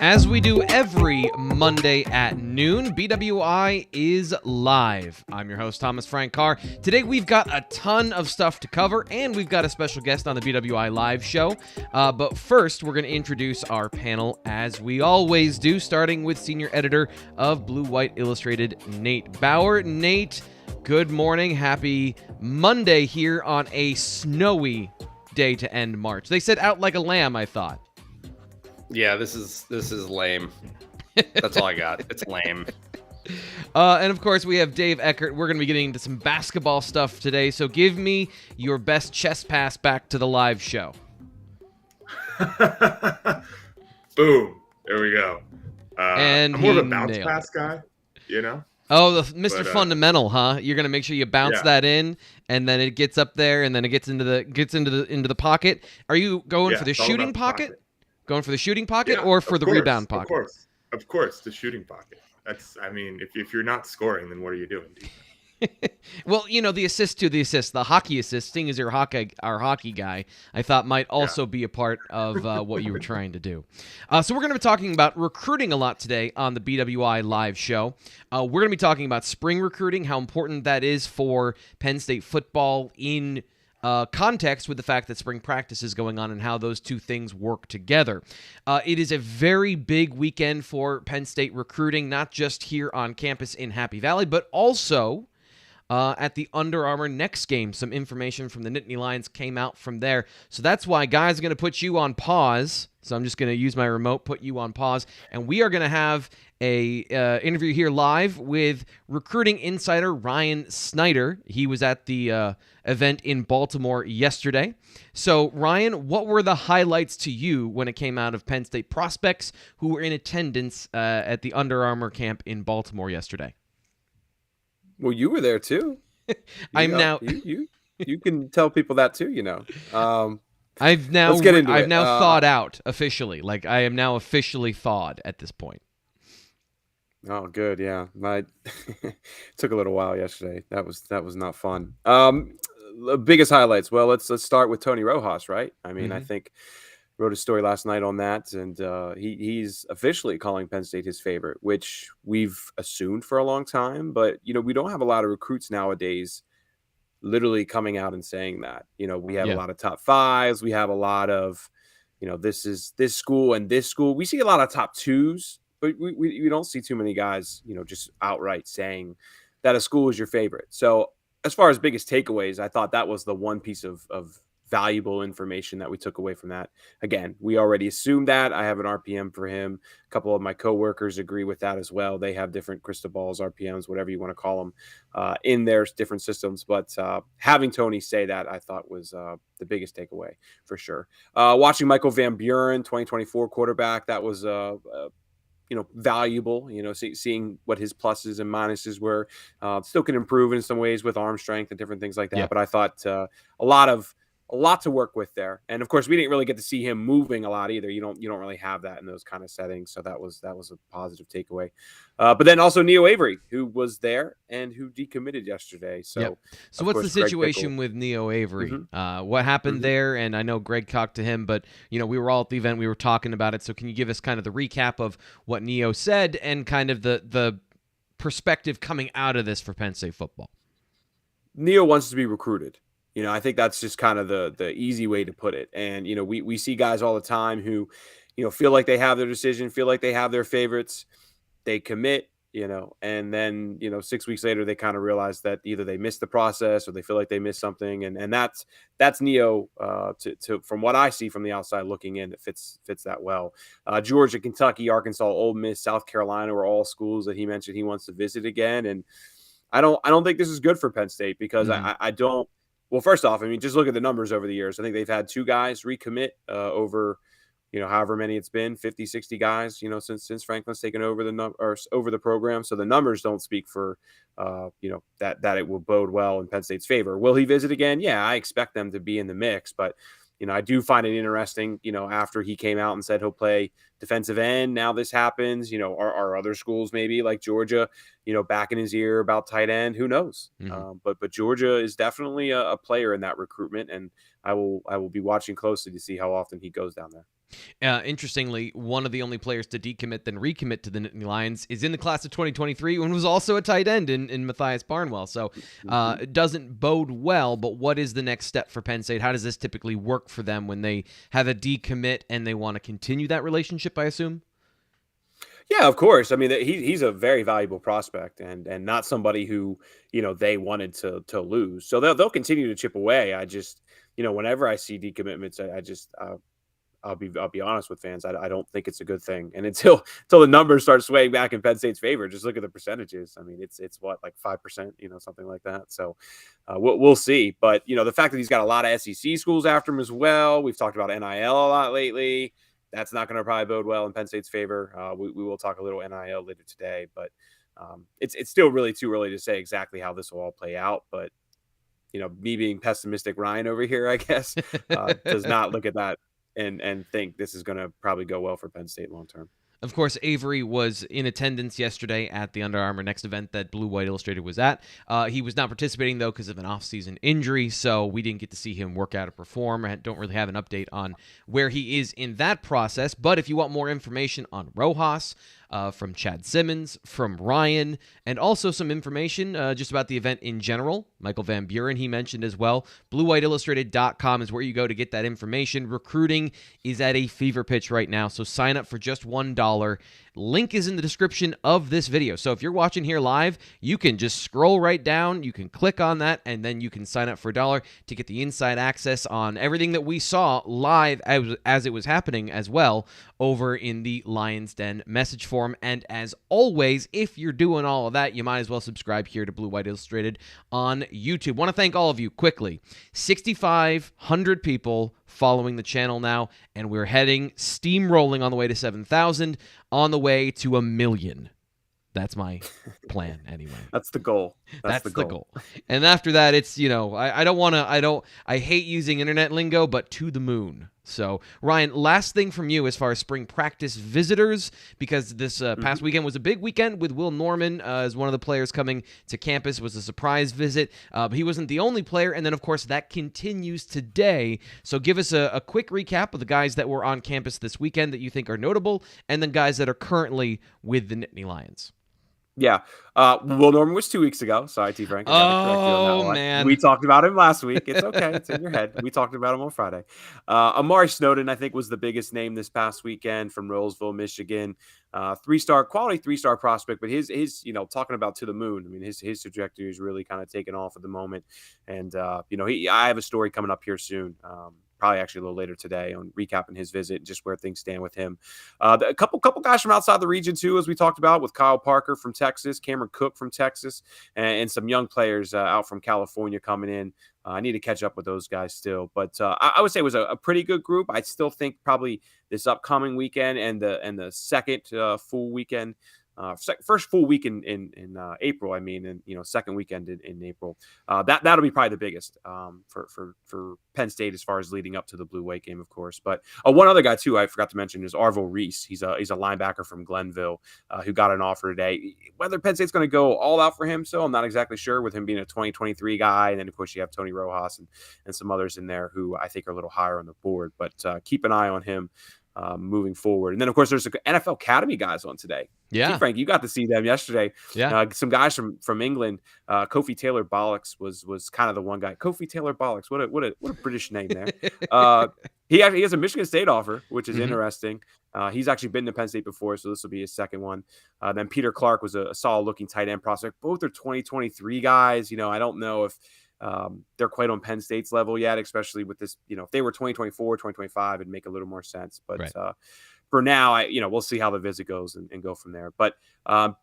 As we do every Monday at noon, BWI is live. I'm your host, Thomas Frank Carr. Today we've got a ton of stuff to cover, and we've got a special guest on the BWI live show. But first, we're going to introduce our panel, as we always do, starting with senior editor of Blue White Illustrated, Nate Bauer. Nate, good morning. Happy Monday here on a snowy day to end March. They said out like a lamb, I thought. Yeah, this is lame. That's all I got. It's lame. And of course, we have Dave Eckert. We're going to be getting into some basketball stuff today. So give me your best chest pass back to the live show. Boom. There we go. And I'm more of a bounce pass guy, you know? Oh, the Mr. Fundamental, huh? You're gonna make sure you bounce that in, and then it gets up there, and then it gets into the pocket. Are you going for the shooting pocket? Going for the shooting pocket or for the rebound pocket? Of course, the shooting pocket. If you're not scoring, then what are you doing, dude? Well, the assist to the assist, the hockey assist, seeing as you're our hockey guy, I thought might also be a part of what you were trying to do. So we're going to be talking about recruiting a lot today on the BWI live show. We're going to be talking about spring recruiting, how important that is for Penn State football in context with the fact that spring practice is going on and how those two things work together. It is a very big weekend for Penn State recruiting, not just here on campus in Happy Valley, but also at the Under Armour Next game. Some information from the Nittany Lions came out from there. So that's why, guys, I'm going to put you on pause. So I'm just going to use my remote, put you on pause, and we are going to have a interview here live with recruiting insider Ryan Snyder. He was at the event in Baltimore yesterday. So, Ryan, what were the highlights to you when it came out of Penn State prospects who were in attendance at the Under Armour camp in Baltimore yesterday? Well, you were there too. You can tell people that too. I've now Let's get into it. thawed out officially. Like, I am now officially thawed at this point. Oh, good. Yeah, took a little while yesterday. That was not fun. The biggest highlights. Well, let's start with Tony Rojas, right? I mean, I think wrote a story last night on that, and he's officially calling Penn State his favorite, which we've assumed for a long time. But we don't have a lot of recruits nowadays literally coming out and saying that. We have a lot of top fives. We have a lot of, this is this school and this school. We see a lot of top twos, but we don't see too many guys, just outright saying that a school is your favorite. So as far as biggest takeaways, I thought that was the one piece of valuable information that we took away from that. Again, we already assumed that. I have an RPM for him. A couple of my coworkers agree with that as well. They have different crystal balls, RPMs, whatever you want to call them, in their different systems. But having Tony say that, I thought was the biggest takeaway for sure. Watching Michael Van Buren, 2024 quarterback, that was valuable, seeing what his pluses and minuses were. Still can improve in some ways with arm strength and different things like that. Yeah. But I thought a lot to work with there. And of course, we didn't really get to see him moving a lot either. You don't really have that in those kind of settings. So that was a positive takeaway. But then also Neo Avery, who was there and who decommitted yesterday. So, So what's the situation with Neo Avery? What happened there? And I know Greg talked to him, but we were all at the event. We were talking about it. So can you give us kind of the recap of what Neo said and kind of the perspective coming out of this for Penn State football? Neo wants to be recruited. I think that's just kind of the easy way to put it. And, we see guys all the time who, feel like they have their decision, feel like they have their favorites. They commit, and then, 6 weeks later, they kind of realize that either they missed the process or they feel like they missed something. And that's Neo to from what I see from the outside looking in, it fits that well. Georgia, Kentucky, Arkansas, Ole Miss, South Carolina were all schools that he mentioned he wants to visit again. And I don't think this is good for Penn State because I don't. Well, first off, just look at the numbers over the years. I think they've had two guys recommit over, however many it's been, 50, 60 guys, since Franklin's taken over the program. So the numbers don't speak for, that it will bode well in Penn State's favor. Will he visit again? Yeah, I expect them to be in the mix, but I do find it interesting, after he came out and said he'll play defensive end. Now this happens, are other schools maybe like Georgia, back in his ear about tight end? Who knows? But Georgia is definitely a player in that recruitment, and I will be watching closely to see how often he goes down there. Interestingly, one of the only players to decommit then recommit to the Nittany Lions is in the class of 2023 and was also a tight end in Matthias Barnwell. So it doesn't bode well, but what is the next step for Penn State? How does this typically work for them when they have a decommit and they want to continue that relationship, I assume? Yeah, of course. I mean, he's a very valuable prospect and not somebody who, they wanted to lose. So they'll continue to chip away. I just, whenever I see decommitments, I'll be honest with fans. I don't think it's a good thing. And until the numbers start swaying back in Penn State's favor, just look at the percentages. I mean, it's what, like 5%, something like that. So we'll see. But, the fact that he's got a lot of SEC schools after him as well. We've talked about NIL a lot lately. That's not going to probably bode well in Penn State's favor. We will talk a little NIL later today, but it's still really too early to say exactly how this will all play out. But, me being pessimistic Ryan over here, I guess, does not look at that and think this is going to probably go well for Penn State long term. Of course, Avery was in attendance yesterday at the Under Armour Next event that Blue White Illustrated was at. He was not participating, though, because of an off-season injury, so we didn't get to see him work out or perform. I don't really have an update on where he is in that process. But if you want more information on Rojas, from Chad Simmons, from Ryan, and also some information just about the event in general. Michael Van Buren, he mentioned as well. BlueWhiteIllustrated.com is where you go to get that information. Recruiting is at a fever pitch right now, so sign up for just $1. Link is in the description of this video. So if you're watching here live, you can just scroll right down, you can click on that, and then you can sign up for $1 to get the inside access on everything that we saw live as it was happening as well over in the Lions Den message forum. And as always, if you're doing all of that, you might as well subscribe here to Blue White Illustrated on YouTube. Want to thank all of you quickly. 6,500 people following the channel now, and we're heading steamrolling on the way to 7,000, on the way to 1 million. That's my plan anyway. That's the goal. That's the goal. And after that, it's, I hate using internet lingo, but to the moon. So, Ryan, last thing from you as far as spring practice visitors, because this past weekend was a big weekend with Will Norman as one of the players coming to campus. Was a surprise visit. He wasn't the only player, and then, of course, that continues today. So give us a quick recap of the guys that were on campus this weekend that you think are notable, and then guys that are currently with the Nittany Lions. Yeah. Will Norman was 2 weeks ago. Sorry, T-Frank. Oh, man. We talked about him last week. It's okay. It's in your head. We talked about him on Friday. Amari Snowden, I think, was the biggest name this past weekend from Roseville, Michigan. Quality three-star prospect, but his talking about to the moon. I mean, his trajectory is really kind of taken off at the moment. And, I have a story coming up here soon. Probably actually a little later today on recapping his visit, just where things stand with him. A couple guys from outside the region too, as we talked about, with Kyle Parker from Texas, Cameron Cook from Texas, and some young players out from California coming in. I need to catch up with those guys still, but I would say it was a pretty good group. I still think probably this upcoming weekend and the second full weekend. First full week in April, and second weekend in April. That'll be probably the biggest for Penn State as far as leading up to the Blue White game, of course. But one other guy too I forgot to mention is Arvo Reese. He's a linebacker from Glenville who got an offer today. Whether Penn State's going to go all out for him, so I'm not exactly sure. With him being a 2023 guy, and then of course you have Tony Rojas and some others in there who I think are a little higher on the board. But keep an eye on him moving forward. And then, of course, there's the NFL Academy guys on today. Yeah. Frank, you got to see them yesterday. Yeah. Some guys from England. Kofi Taylor Bollocks was kind of the one guy. Kofi Taylor Bollocks. What a British name there. He has a Michigan State offer, which is interesting. He's actually been to Penn State before, so this will be his second one. Then Peter Clark was a solid looking tight end prospect. Both are 2023 guys. I don't know if they're quite on Penn State's level yet, especially with this, if they were 2024, 2025, it'd make a little more sense. But right. For now, we'll see how the visit goes and go from there. But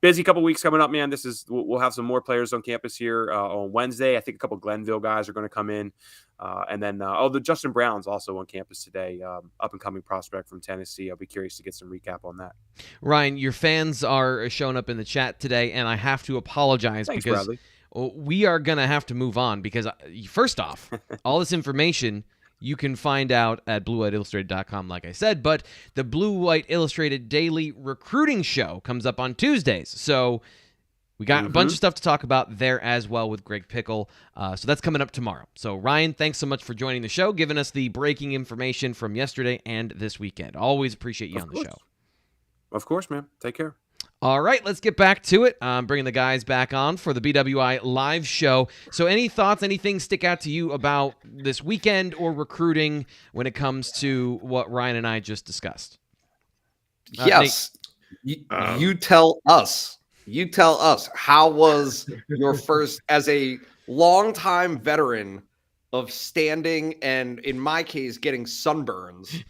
busy couple weeks coming up, man. We'll have some more players on campus here on Wednesday. I think a couple Glenville guys are going to come in. And then, the Justin Brown's also on campus today, up and coming prospect from Tennessee. I'll be curious to get some recap on that. Ryan, your fans are showing up in the chat today, and I have to apologize. Thanks, because Bradley. We are going to have to move on because, first off, all this information you can find out at BlueWhiteIllustrated.com, like I said, but the Blue White Illustrated Daily Recruiting Show comes up on Tuesdays. So We got a bunch of stuff to talk about there as well with Greg Pickle. So that's coming up tomorrow. So, Ryan, thanks so much for joining the show, giving us the breaking information from yesterday and this weekend. Always appreciate you on the show. Of course, man. Take care. All right, let's get back to it. I'm bringing the guys back on for the BWI live show. So any thoughts, anything stick out to you about this weekend or recruiting when it comes to what Ryan and I just discussed? Yes. You tell us. You tell us. How was your first, as a longtime veteran of standing and, in my case, getting sunburns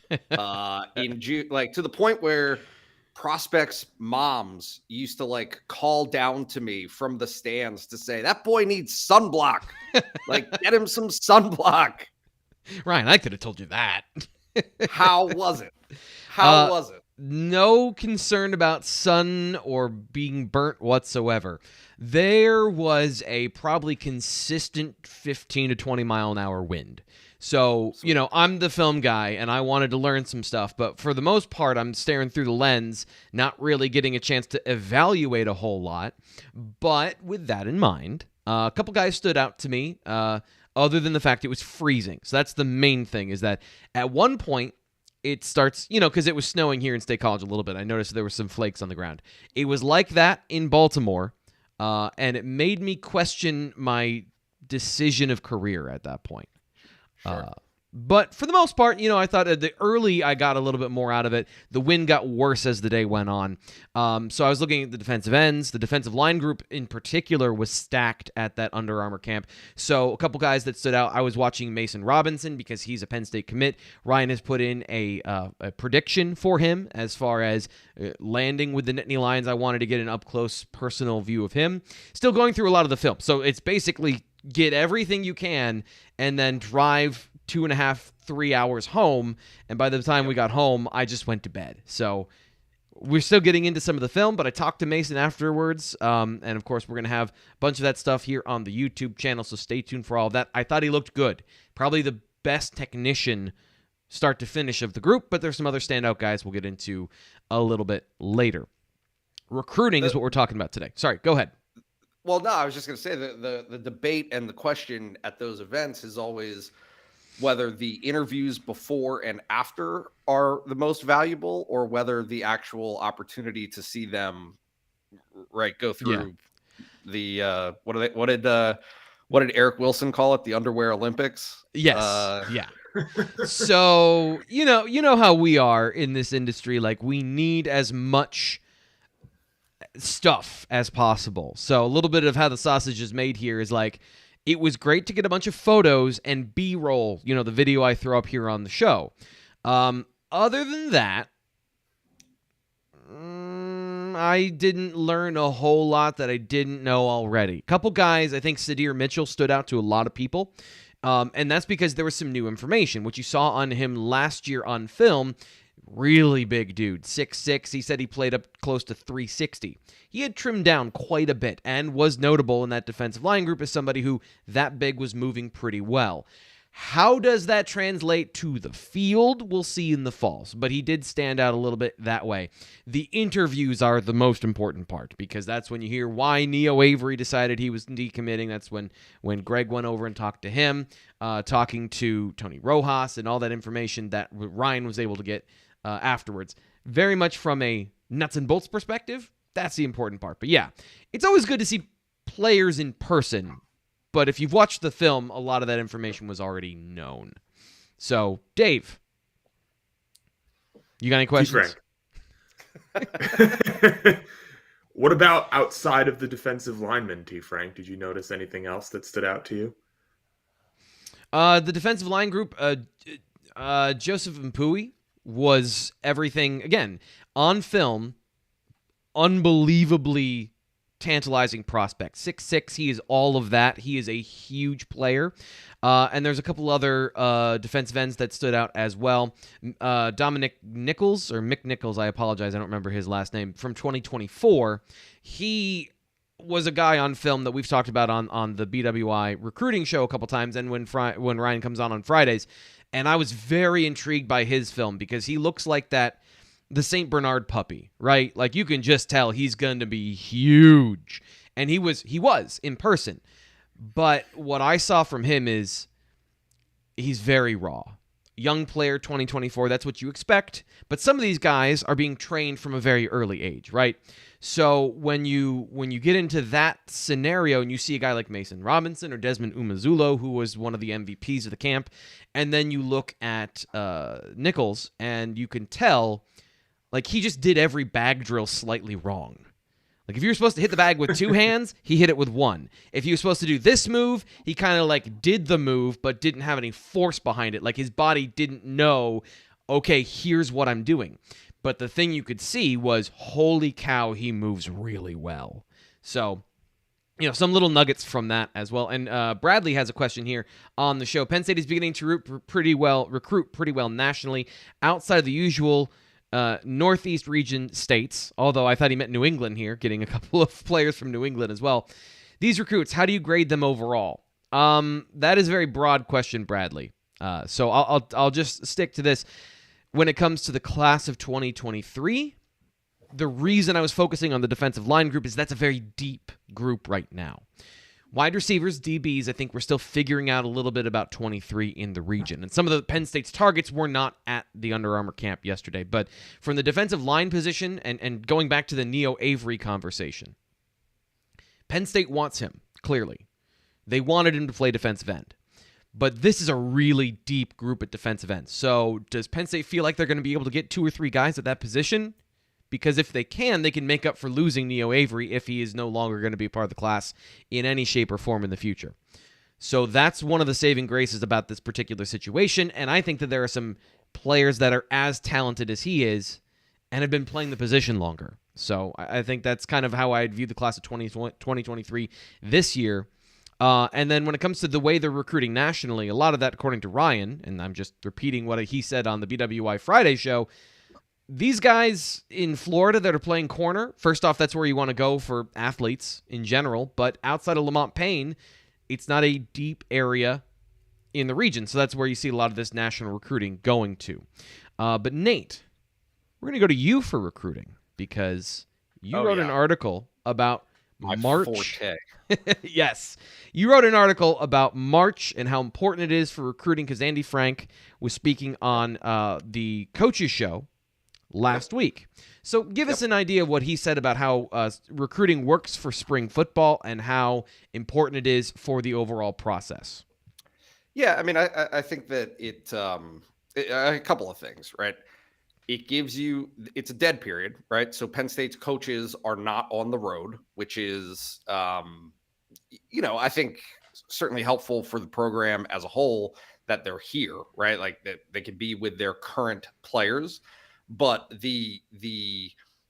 in June, like to the point where prospects' moms used to like call down to me from the stands to say, that boy needs sunblock. Like, get him some sunblock. Ryan, I could have told you that. How was it? How was it? No concern about sun or being burnt whatsoever. There was a probably consistent 15 to 20 mile an hour wind. So, you know, I'm the film guy and I wanted to learn some stuff, but for the most part, I'm staring through the lens, not really getting a chance to evaluate a whole lot. But with that in mind, a couple guys stood out to me, other than the fact it was freezing. So that's the main thing, is that at one point, it starts, you know, because it was snowing here in State College a little bit. I noticed there were some flakes on the ground. It was like that in Baltimore, and it made me question my decision of career at that point. Sure. But for the most part, you know, I thought the early I got a little bit more out of it. The wind got worse as the day went on. So I was looking at the defensive ends. The defensive line group in particular was stacked at that Under Armour camp. So a couple guys that stood out, I was watching Mason Robinson because he's a Penn State commit. Ryan has put in a prediction for him as far as landing with the Nittany Lions. I wanted to get an up-close personal view of him. Still going through a lot of the film. So it's basically get everything you can and then drive 2.5, 3 hours home, and by the time we got home, I just went to bed. So we're still getting into some of the film, but I talked to Mason afterwards, and of course, we're going to have a bunch of that stuff here on the YouTube channel, so stay tuned for all of that. I thought he looked good. Probably the best technician start to finish of the group, but there's some other standout guys we'll get into a little bit later. Recruiting is what we're talking about today. Sorry, go ahead. Well, no, I was just going to say the debate and the question at those events is always whether the interviews before and after are the most valuable, or whether the actual opportunity to see them go through the what did Eric Wilson call it, the underwear Olympics? Yes. Yeah. So you know how we are in this industry. Like, we need as much stuff as possible. So a little bit of how the sausage is made here is like, it was great to get a bunch of photos and B-roll, you know, the video I throw up here on the show. Other than that, I didn't learn a whole lot that I didn't know already. A couple guys, I think Sadir Mitchell stood out to a lot of people, and that's because there was some new information. What you saw on him last year on film, really big dude, 6'6". He said he played up close to 360. He had trimmed down quite a bit and was notable in that defensive line group as somebody who that big was moving pretty well. How does that translate to the field? We'll see in the fall. But he did stand out a little bit that way. The interviews are the most important part, because that's when you hear why Neo Avery decided he was decommitting. That's when Greg went over and talked to him, talking to Tony Rojas, and all that information that Ryan was able to get afterwards. Very much from a nuts and bolts perspective, that's the important part. But yeah, it's always good to see players in person. But if you've watched the film, a lot of that information was already known. So, Dave, you got any questions? What about outside of the defensive lineman, T-Frank? Did you notice anything else that stood out to you? The defensive line group, Joseph Mpui was everything. Again, on film, unbelievably tantalizing prospect. 6'6", he is all of that. He is a huge player. And there's a couple other defensive ends that stood out as well. Dominic Nichols, or Mick Nichols, I apologize, I don't remember his last name, from 2024. He was a guy on film that we've talked about on the BWI recruiting show a couple times, and when Ryan comes on Fridays. And I was very intrigued by his film because he looks like the St. Bernard puppy, right? Like, you can just tell he's going to be huge. And he was in person. But what I saw from him is he's very raw. Young player, 2024, that's what you expect. But some of these guys are being trained from a very early age, right? So when you get into that scenario and you see a guy like Mason Robinson or Desmond Umezulo, who was one of the MVPs of the camp, and then you look at Nichols and you can tell, like, he just did every bag drill slightly wrong. Like, if you were supposed to hit the bag with 2 hands, he hit it with 1. If he was supposed to do this move, he kind of like did the move, but didn't have any force behind it. Like, his body didn't know, okay, here's what I'm doing. But the thing you could see was, holy cow, he moves really well. So, some little nuggets from that as well. And Bradley has a question here on the show. Penn State is beginning to recruit pretty well nationally outside of the usual Northeast region states, although I thought he meant New England here, getting a couple of players from New England as well. These recruits, how do you grade them overall? That is a very broad question, Bradley. So I'll just stick to this. When it comes to the class of 2023, the reason I was focusing on the defensive line group is that's a very deep group right now. Wide receivers, DBs, I think we're still figuring out a little bit about 23 in the region. And some of the Penn State's targets were not at the Under Armour camp yesterday. But from the defensive line position, and going back to the Neo Avery conversation, Penn State wants him, clearly. They wanted him to play defensive end. But this is a really deep group at defensive end. So does Penn State feel like they're going to be able to get 2 or 3 guys at that position? Because if they can make up for losing Neo Avery if he is no longer going to be a part of the class in any shape or form in the future. So that's one of the saving graces about this particular situation, and I think that there are some players that are as talented as he is and have been playing the position longer. So I think that's kind of how I'd view the class of 2023 this year. And then when it comes to the way they're recruiting nationally, a lot of that, according to Ryan, and I'm just repeating what he said on the BWI Friday show, these guys in Florida that are playing corner, first off, that's where you want to go for athletes in general, but outside of Lamont Payne, it's not a deep area in the region, so that's where you see a lot of this national recruiting going to. But Nate, we're going to go to you for recruiting, because you wrote an article about March. Forte. Yes. You wrote an article about March and how important it is for recruiting, because Andy Frank was speaking on the coaches show last week. So give us an idea of what he said about how recruiting works for spring football and how important it is for the overall process. Yeah, I mean, I think that it a couple of things, right? It gives you, it's a dead period, right? So Penn State's coaches are not on the road, which is, I think certainly helpful for the program as a whole that they're here, right? Like that they can be with their current players. But the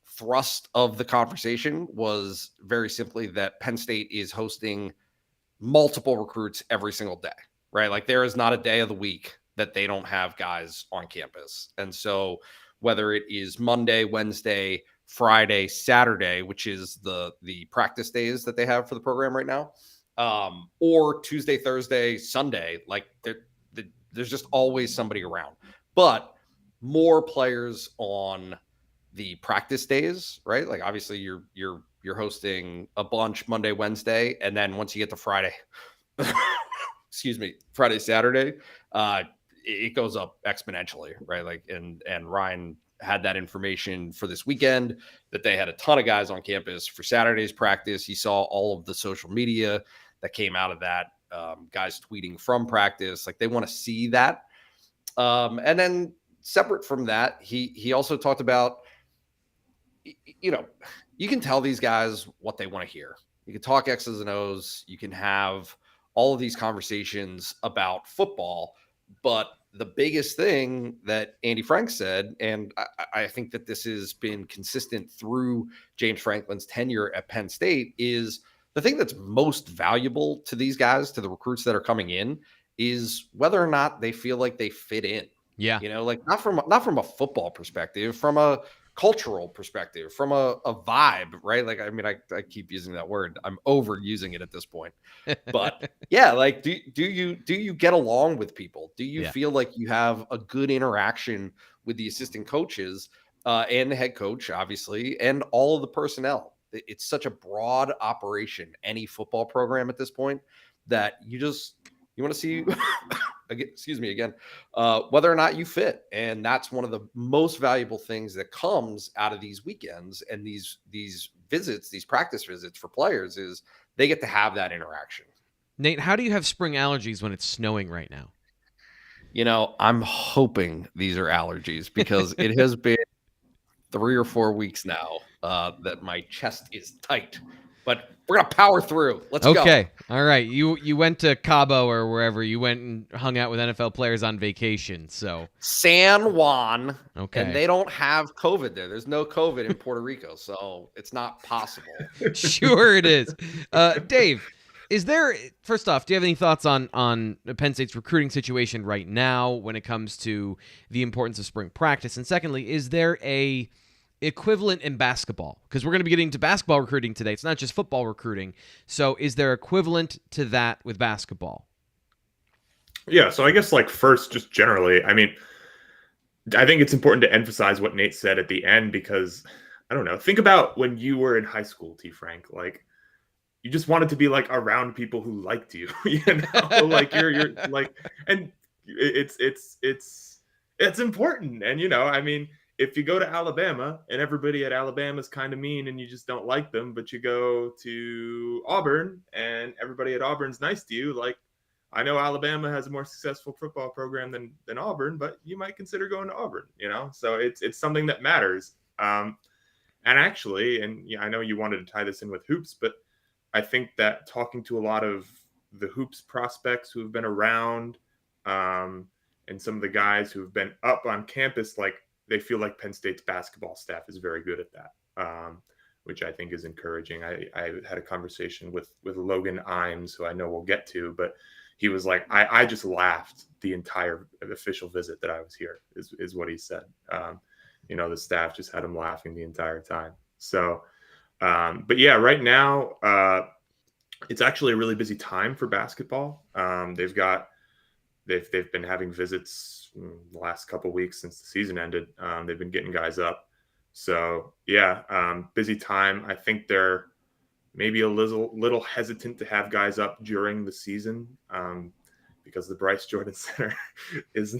thrust of the conversation was very simply that Penn State is hosting multiple recruits every single day, right? Like there is not a day of the week that they don't have guys on campus. And so whether it is Monday, Wednesday, Friday, Saturday, which is the practice days that they have for the program right now, or Tuesday, Thursday, Sunday, like there's just always somebody around. But more players on the practice days, right? Like obviously you're hosting a bunch Monday, Wednesday, and then once you get to Friday, Friday, Saturday, it goes up exponentially, right? Like and Ryan had that information for this weekend that they had a ton of guys on campus for Saturday's practice. He saw all of the social media that came out of that, guys tweeting from practice, like they want to see that. And then separate from that, he also talked about, you can tell these guys what they want to hear. You can talk X's and O's. You can have all of these conversations about football. But the biggest thing that Andy Frank said, and I think that this has been consistent through James Franklin's tenure at Penn State, is the thing that's most valuable to these guys, to the recruits that are coming in, is whether or not they feel like they fit in. Yeah. Like not from a football perspective, from a cultural perspective, from a vibe, right? Like, I mean, I keep using that word. I'm overusing it at this point, but yeah, like, do you get along with people? Do you feel like you have a good interaction with the assistant coaches and the head coach, obviously, and all of the personnel? it's such a broad operation, any football program at this point, that you want to see, excuse me again, whether or not you fit. And that's one of the most valuable things that comes out of these weekends and these visits, these practice visits for players, is they get to have that interaction. Nate, how do you have spring allergies when it's snowing right now? I'm hoping these are allergies, because it has been 3 or 4 weeks now that my chest is tight. But we're going to power through. Let's go. Okay. All right. You went to Cabo or wherever. You went and hung out with NFL players on vacation. So San Juan. Okay. And they don't have COVID there. There's no COVID in Puerto Rico, so it's not possible. Sure it is. Dave, first off, do you have any thoughts on Penn State's recruiting situation right now when it comes to the importance of spring practice? And secondly, is there a equivalent in basketball? Because we're going to be getting to basketball recruiting today. It's not just football recruiting. So is there equivalent to that with basketball? Yeah, so I guess first, just generally, I think it's important to emphasize what Nate said at the end, because I don't know, think about when you were in high school, T-Frank, you just wanted to be around people who liked you, you're and it's important. And, if you go to Alabama and everybody at Alabama is kind of mean and you just don't like them, but you go to Auburn and everybody at Auburn's nice to you, I know Alabama has a more successful football program than Auburn, but you might consider going to Auburn, so it's something that matters. And actually, I know you wanted to tie this in with hoops, but I think that talking to a lot of the hoops prospects who have been around, and some of the guys who have been up on campus, they feel like Penn State's basketball staff is very good at that, which I think is encouraging. I had a conversation with Logan Imes, who I know we'll get to, but he was like, I just laughed the entire official visit that I was here, is what he said. The staff just had him laughing the entire time. So, but yeah, right now, it's actually a really busy time for basketball. They've been having visits the last couple of weeks since the season ended. They've been getting guys up. So yeah, busy time. I think they're maybe a little hesitant to have guys up during the season, because the Bryce Jordan Center is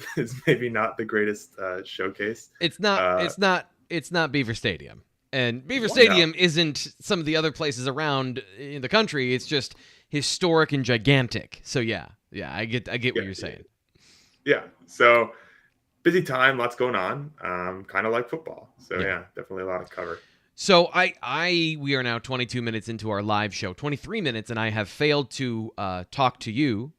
maybe not the greatest showcase. It's not Beaver Stadium. And Beaver Stadium isn't some of the other places around in the country. It's just historic and gigantic. So yeah, I get what you're saying. Yeah. So busy time, lots going on. Kind of like football. So yeah, definitely a lot of cover. So we are now 22 minutes into our live show, 23 minutes, and I have failed to talk to you,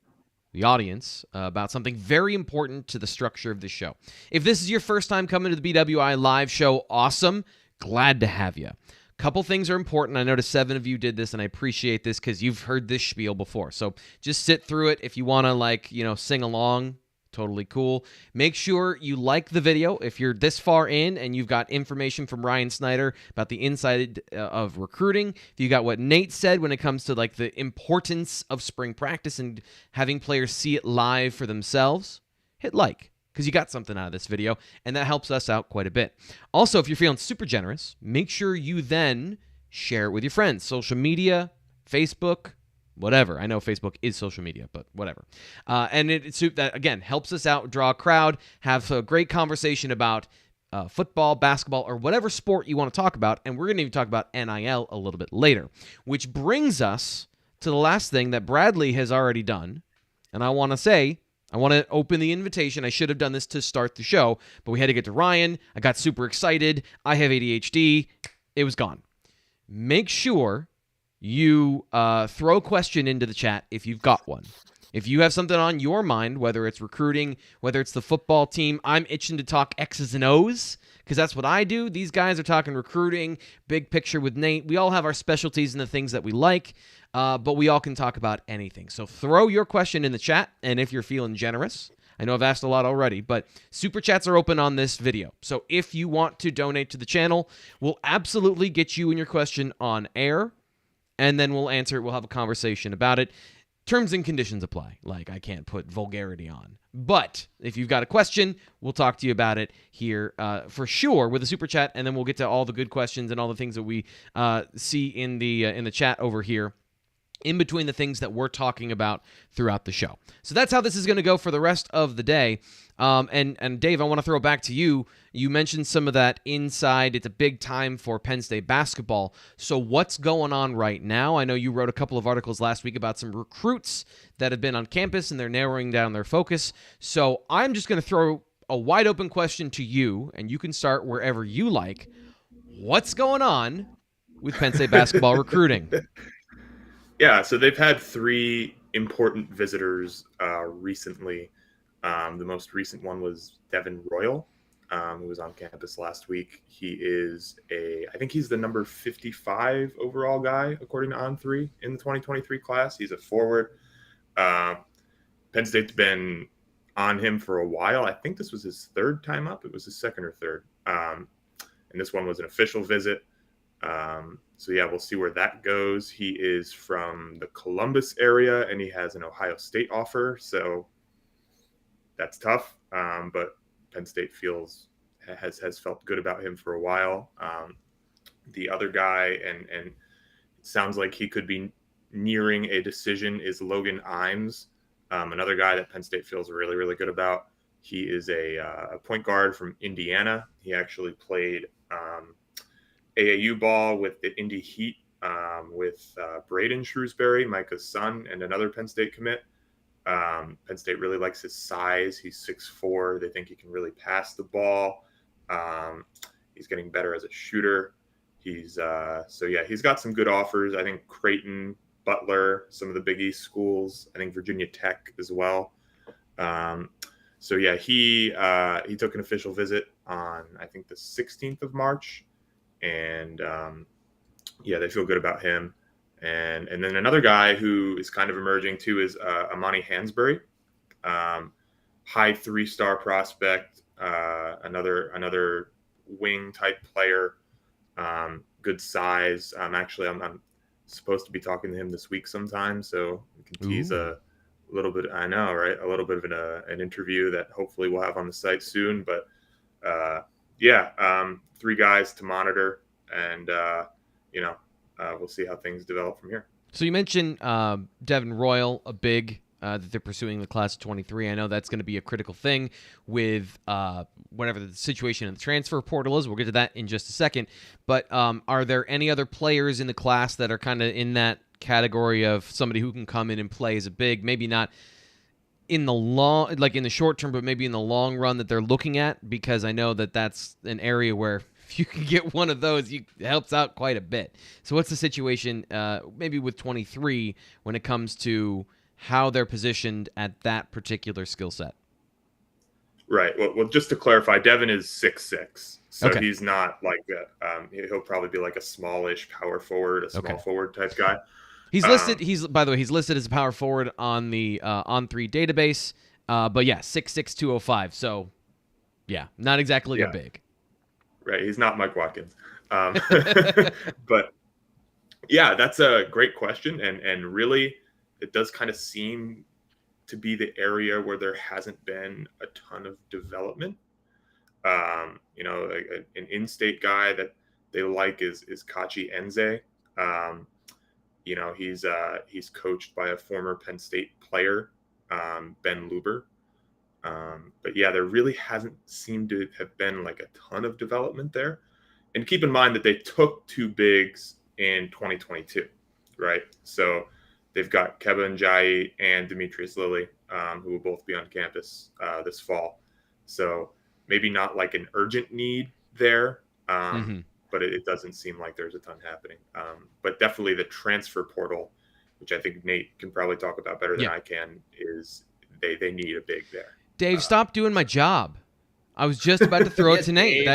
the audience, about something very important to the structure of the show. If this is your first time coming to the BWI live show, awesome. Glad to have you. Couple things are important. I noticed 7 of you did this, and I appreciate this because you've heard this spiel before. So just sit through it. If you want to, sing along, totally cool. Make sure you like the video. If you're this far in and you've got information from Ryan Snyder about the inside of recruiting, if you got what Nate said when it comes to the importance of spring practice and having players see it live for themselves, hit like, because you got something out of this video, and that helps us out quite a bit. Also, if you're feeling super generous, make sure you then share it with your friends. Social media, Facebook, whatever. I know Facebook is social media, but whatever. And that, again, helps us out, draw a crowd, have a great conversation about football, basketball, or whatever sport you want to talk about. And we're going to even talk about NIL a little bit later, which brings us to the last thing that Bradley has already done. And I want to open the invitation. I should have done this to start the show, but we had to get to Ryan. I got super excited. I have ADHD. It was gone. Make sure you throw a question into the chat if you've got one. If you have something on your mind, whether it's recruiting, whether it's the football team, I'm itching to talk X's and O's because that's what I do. These guys are talking recruiting, big picture with Nate. We all have our specialties and the things that we like, but we all can talk about anything. So throw your question in the chat, and if you're feeling generous, I know I've asked a lot already, but super chats are open on this video. So if you want to donate to the channel, we'll absolutely get you and your question on air, and then we'll answer it. We'll have a conversation about it. Terms and conditions apply. Like, I can't put vulgarity on. But if you've got a question, we'll talk to you about it here for sure with a super chat, and then we'll get to all the good questions and all the things that we see in the chat over here, in between the things that we're talking about throughout the show. So that's how this is going to go for the rest of the day. And Dave, I want to throw it back to you. You mentioned some of that inside. It's a big time for Penn State basketball. So what's going on right now? I know you wrote a couple of articles last week about some recruits that have been on campus, and they're narrowing down their focus. So I'm just going to throw a wide open question to you, and you can start wherever you like. What's going on with Penn State basketball recruiting? Yeah, so they've had 3 important visitors recently. The most recent one was Devin Royal, who was on campus last week. He is I think he's the number 55 overall guy, according to On3, in the 2023 class. He's a forward. Penn State's been on him for a while. I think this was his 3rd time up. It was his 2nd or 3rd. And this one was an official visit. So yeah, we'll see where that goes. He is from the Columbus area, and he has an Ohio State offer. So that's tough. But Penn State has felt good about him for a while. The other guy, and it sounds like he could be nearing a decision, is Logan Imes, another guy that Penn State feels really, really good about. He is a point guard from Indiana. He actually played AAU ball with the Indy Heat with Braden Shrewsbury, Micah's son, and another Penn State commit. Penn State really likes his size. He's 6'4". They think he can really pass the ball. He's getting better as a shooter. He's got some good offers. I think Creighton, Butler, some of the Big East schools. I think Virginia Tech as well. He took an official visit on, I think, the 16th of March. And they feel good about him. And then another guy who is kind of emerging too is Amani Hansberry, high 3-star prospect, another wing type player, good size. I'm supposed to be talking to him this week sometime, so we can tease a little bit. I know, right? A little bit of an interview that hopefully we'll have on the site soon. But 3 guys to monitor, and we'll see how things develop from here. So you mentioned Devin Royal, a big that they're pursuing the class of 23. I know that's going to be a critical thing with whatever the situation in the transfer portal is. We'll get to that in just a second. But are there any other players in the class that are kind of in that category of somebody who can come in and play as a big, maybe not in the short term, but maybe in the long run that they're looking at? Because I know that that's an area where if you can get one of those, it helps out quite a bit. So what's the situation maybe with 23 when it comes to how they're positioned at that particular skill set? Right. Well, just to clarify, Devin is 6'6", so okay. He's not like he'll probably be like a smallish power forward, small forward type guy. He's listed. By the way, he's listed as a power forward on the On3 database. But yeah, 6'6", 205. So yeah, not exactly a big. Right. He's not Mike Watkins. But yeah, that's a great question. And really, it does kind of seem to be the area where there hasn't been a ton of development. An in-state guy that they like is Kachi Enze. He's coached by a former Penn State player, Ben Luber. But yeah, there really hasn't seemed to have been like a ton of development there. And keep in mind that they took 2 bigs in 2022, right? So they've got Keba Njayi and Demetrius Lilly, who will both be on campus this fall. So maybe not like an urgent need there, but it doesn't seem like there's a ton happening. But definitely the transfer portal, which I think Nate can probably talk about better than I can, is they need a big there. Dave, stop doing my job. I was just about to throw it to Nate.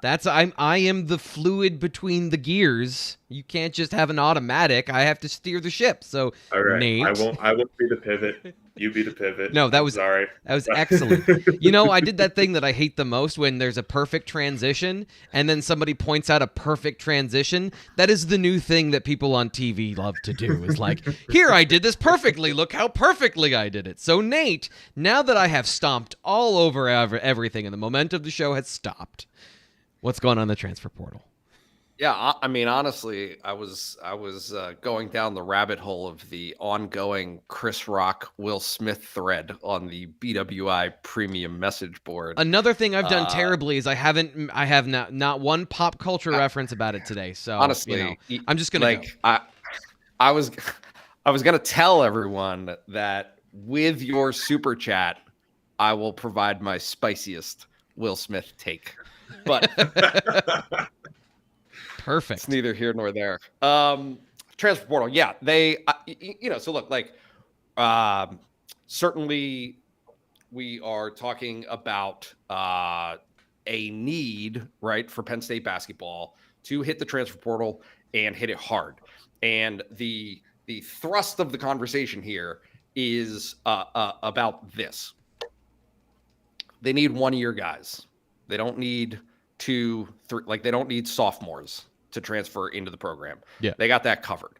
I am the fluid between the gears. You can't just have an automatic. I have to steer the ship. So, all right. Nate, I won't be the pivot. You be the pivot. No, that was sorry. That was excellent. I did that thing that I hate the most when there's a perfect transition and then somebody points out a perfect transition. That is the new thing that people on TV love to do. Is like, here, I did this perfectly. Look how perfectly I did it. So, Nate, now that I have stomped all over everything and the momentum of the show has stopped, what's going on in the transfer portal? Yeah, I mean, honestly, I was going down the rabbit hole of the ongoing Chris Rock, Will Smith thread on the BWI premium message board. Another thing I've done terribly is I have not one pop culture reference about it today. So honestly, I'm just gonna go. I was gonna tell everyone that with your super chat, I will provide my spiciest Will Smith take, but. Perfect. It's neither here nor there. Transfer portal. Yeah, they, so look, certainly we are talking about a need, right, for Penn State basketball to hit the transfer portal and hit it hard. And the thrust of the conversation here is about this. They need 1-year guys. They don't need 2, 3, they don't need sophomores to transfer into the program. Yeah. They got that covered.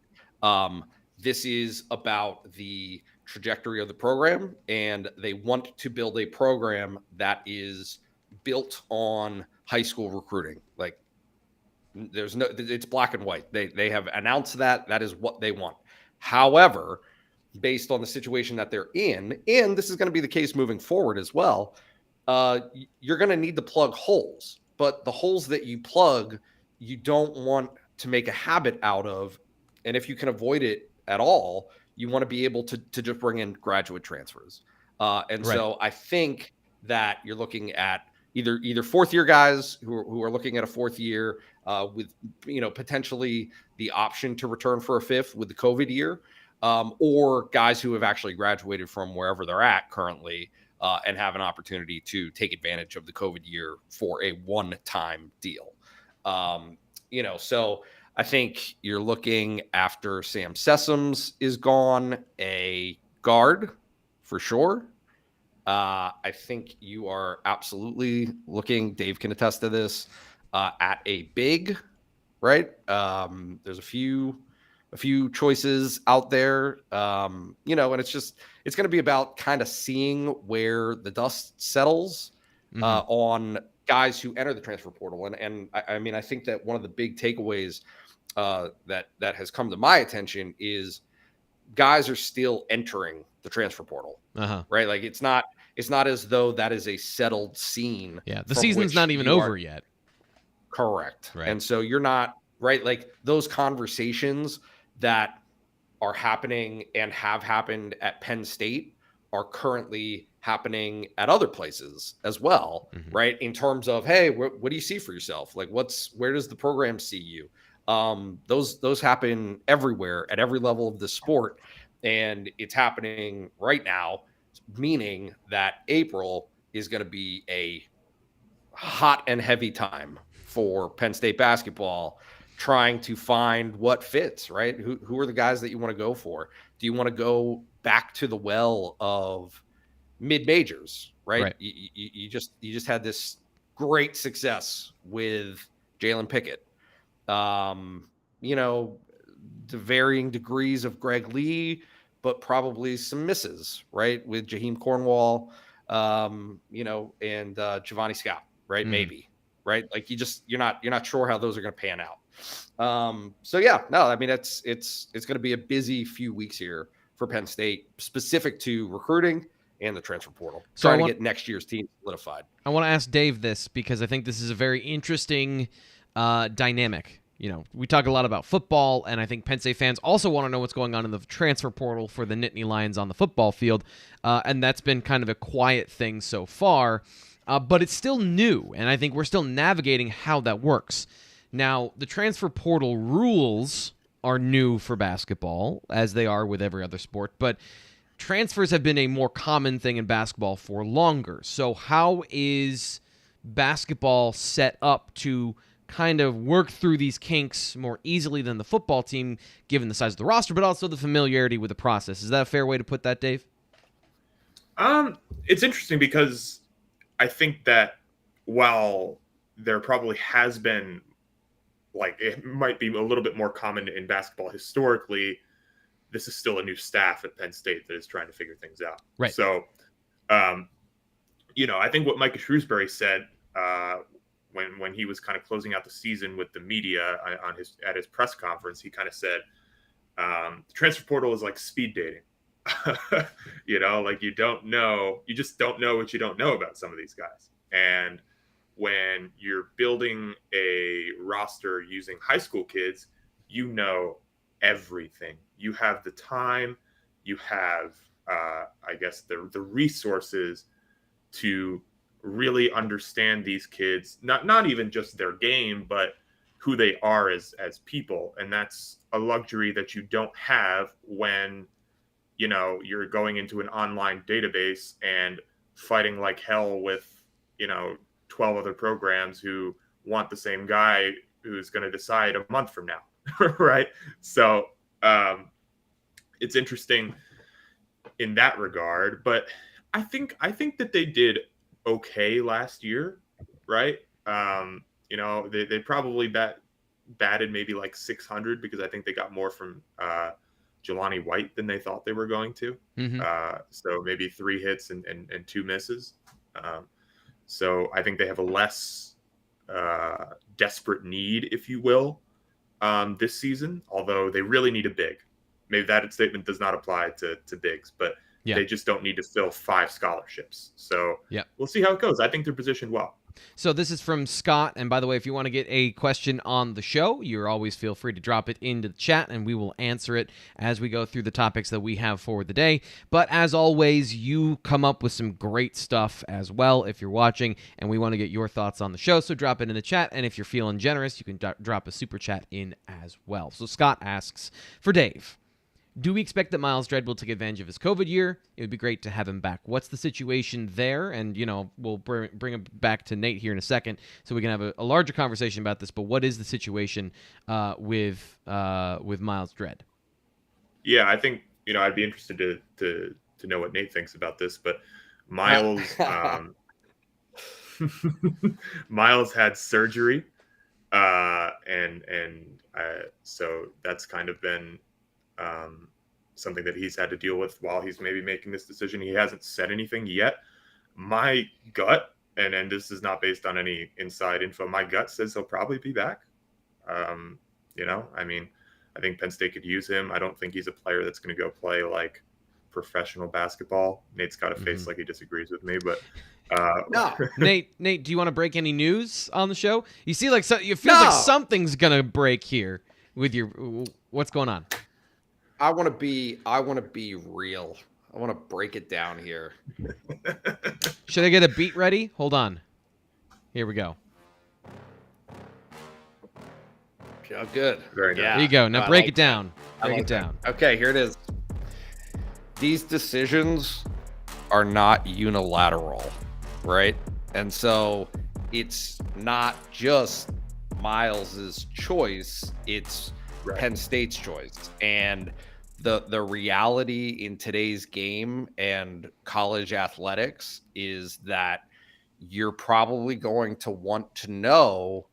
This is about the trajectory of the program, and they want to build a program that is built on high school recruiting. It's black and white. They have announced that is what they want. However, based on the situation that they're in, and this is going to be the case moving forward as well, you're going to need to plug holes. But the holes that you plug, you don't want to make a habit out of. And if you can avoid it at all, you want to be able to just bring in graduate transfers. So I think that you're looking at either fourth-year guys who are looking at a fourth year with potentially the option to return for a fifth with the COVID year, or guys who have actually graduated from wherever they're at currently and have an opportunity to take advantage of the COVID year for a one-time deal. So I think you're looking after Sam Sessoms is gone, a guard for sure. I think you are absolutely looking, Dave can attest to this, at a big, right? There's a few choices out there, and it's going to be about kind of seeing where the dust settles on guys who enter the transfer portal. And I mean, I think that one of the big takeaways that has come to my attention is guys are still entering the transfer portal, right? Like it's not as though that is a settled scene. Yeah, the season's not even over yet. Correct. Right. And so you're not, right? Like those conversations that are happening and have happened at Penn State are currently happening at other places as well, right? In terms of, hey, what do you see for yourself? Like where does the program see you? Those happen everywhere at every level of the sport. And it's happening right now, meaning that April is going to be a hot and heavy time for Penn State basketball, trying to find what fits, right? Who are the guys that you want to go for? Do you want to go back to the well of mid-majors, right? You just had this great success with Jalen Pickett. The varying degrees of Greg Lee, but probably some misses, right? With Jaheim Cornwall, and Giovanni Scott, right? Maybe, right? Like you're not sure how those are going to pan out. I mean, it's going to be a busy few weeks here for Penn State, specific to recruiting and the transfer portal, trying to get next year's team solidified. I want to ask Dave this because I think this is a very interesting dynamic. We talk a lot about football, and I think Penn State fans also want to know what's going on in the transfer portal for the Nittany Lions on the football field, and that's been kind of a quiet thing so far, but it's still new, and I think we're still navigating how that works. Now, the transfer portal rules are new for basketball, as they are with every other sport, but transfers have been a more common thing in basketball for longer. So how is basketball set up to kind of work through these kinks more easily than the football team, given the size of the roster, but also the familiarity with the process? Is that a fair way to put that, Dave? It's interesting because I think that while there probably has been, like, it might be a little bit more common in basketball historically, this is still a new staff at Penn State that is trying to figure things out. Right. So, I think what Micah Shrewsbury said when he was kind of closing out the season with the media at his press conference, he kind of said, the transfer portal is like speed dating. Like you just don't know what you don't know about some of these guys. And when you're building a roster using high school kids, everything. You have the time, you have, I guess, the resources to really understand these kids, not even just their game, but who they are as people. And that's a luxury that you don't have when, you're going into an online database and fighting like hell with, 12 other programs who want the same guy who's going to decide a month from now. Right. So it's interesting in that regard, but I think that they did okay last year. Right. They probably batted maybe like 600 because I think they got more from Jelani White than they thought they were going to. Mm-hmm. So maybe 3 hits and 2 misses. So I think they have a less desperate need, if you will, this season, although they really need a big. Maybe that statement does not apply to bigs, but they just don't need to fill 5 scholarships. So we'll see how it goes. I think they're positioned well. So this is from Scott, and by the way, if you want to get a question on the show, you're always feel free to drop it into the chat, and we will answer it as we go through the topics that we have for the day. But as always, you come up with some great stuff as well if you're watching, and we want to get your thoughts on the show, so drop it in the chat, and if you're feeling generous, you can drop a super chat in as well. So Scott asks, for Dave, do we expect that Miles Dredd will take advantage of his COVID year? It would be great to have him back. What's the situation there? And, we'll bring him back to Nate here in a second so we can have a larger conversation about this. But what is the situation with Miles Dredd? Yeah, I think, I'd be interested to know what Nate thinks about this. But Miles, Miles had surgery. So that's kind of been something that he's had to deal with while he's maybe making this decision. He hasn't said anything yet. My gut, and this is not based on any inside info, my gut says he'll probably be back. I think Penn State could use him. I don't think he's a player that's going to go play like professional basketball. Nate's got a face like he disagrees with me, but no. Nate, do you want to break any news on the show? You see, like, it feels like something's gonna break here with what's going on. I want to be real. I want to break it down here. Should I get a beat ready? Hold on. Here we go. Oh, good. Very good. There you go. Now break it down. Break it down. Okay, here it is. These decisions are not unilateral, right? And so it's not just Miles's choice, it's Penn State's choice. And the reality in today's game and college athletics is that you're probably going to want to know,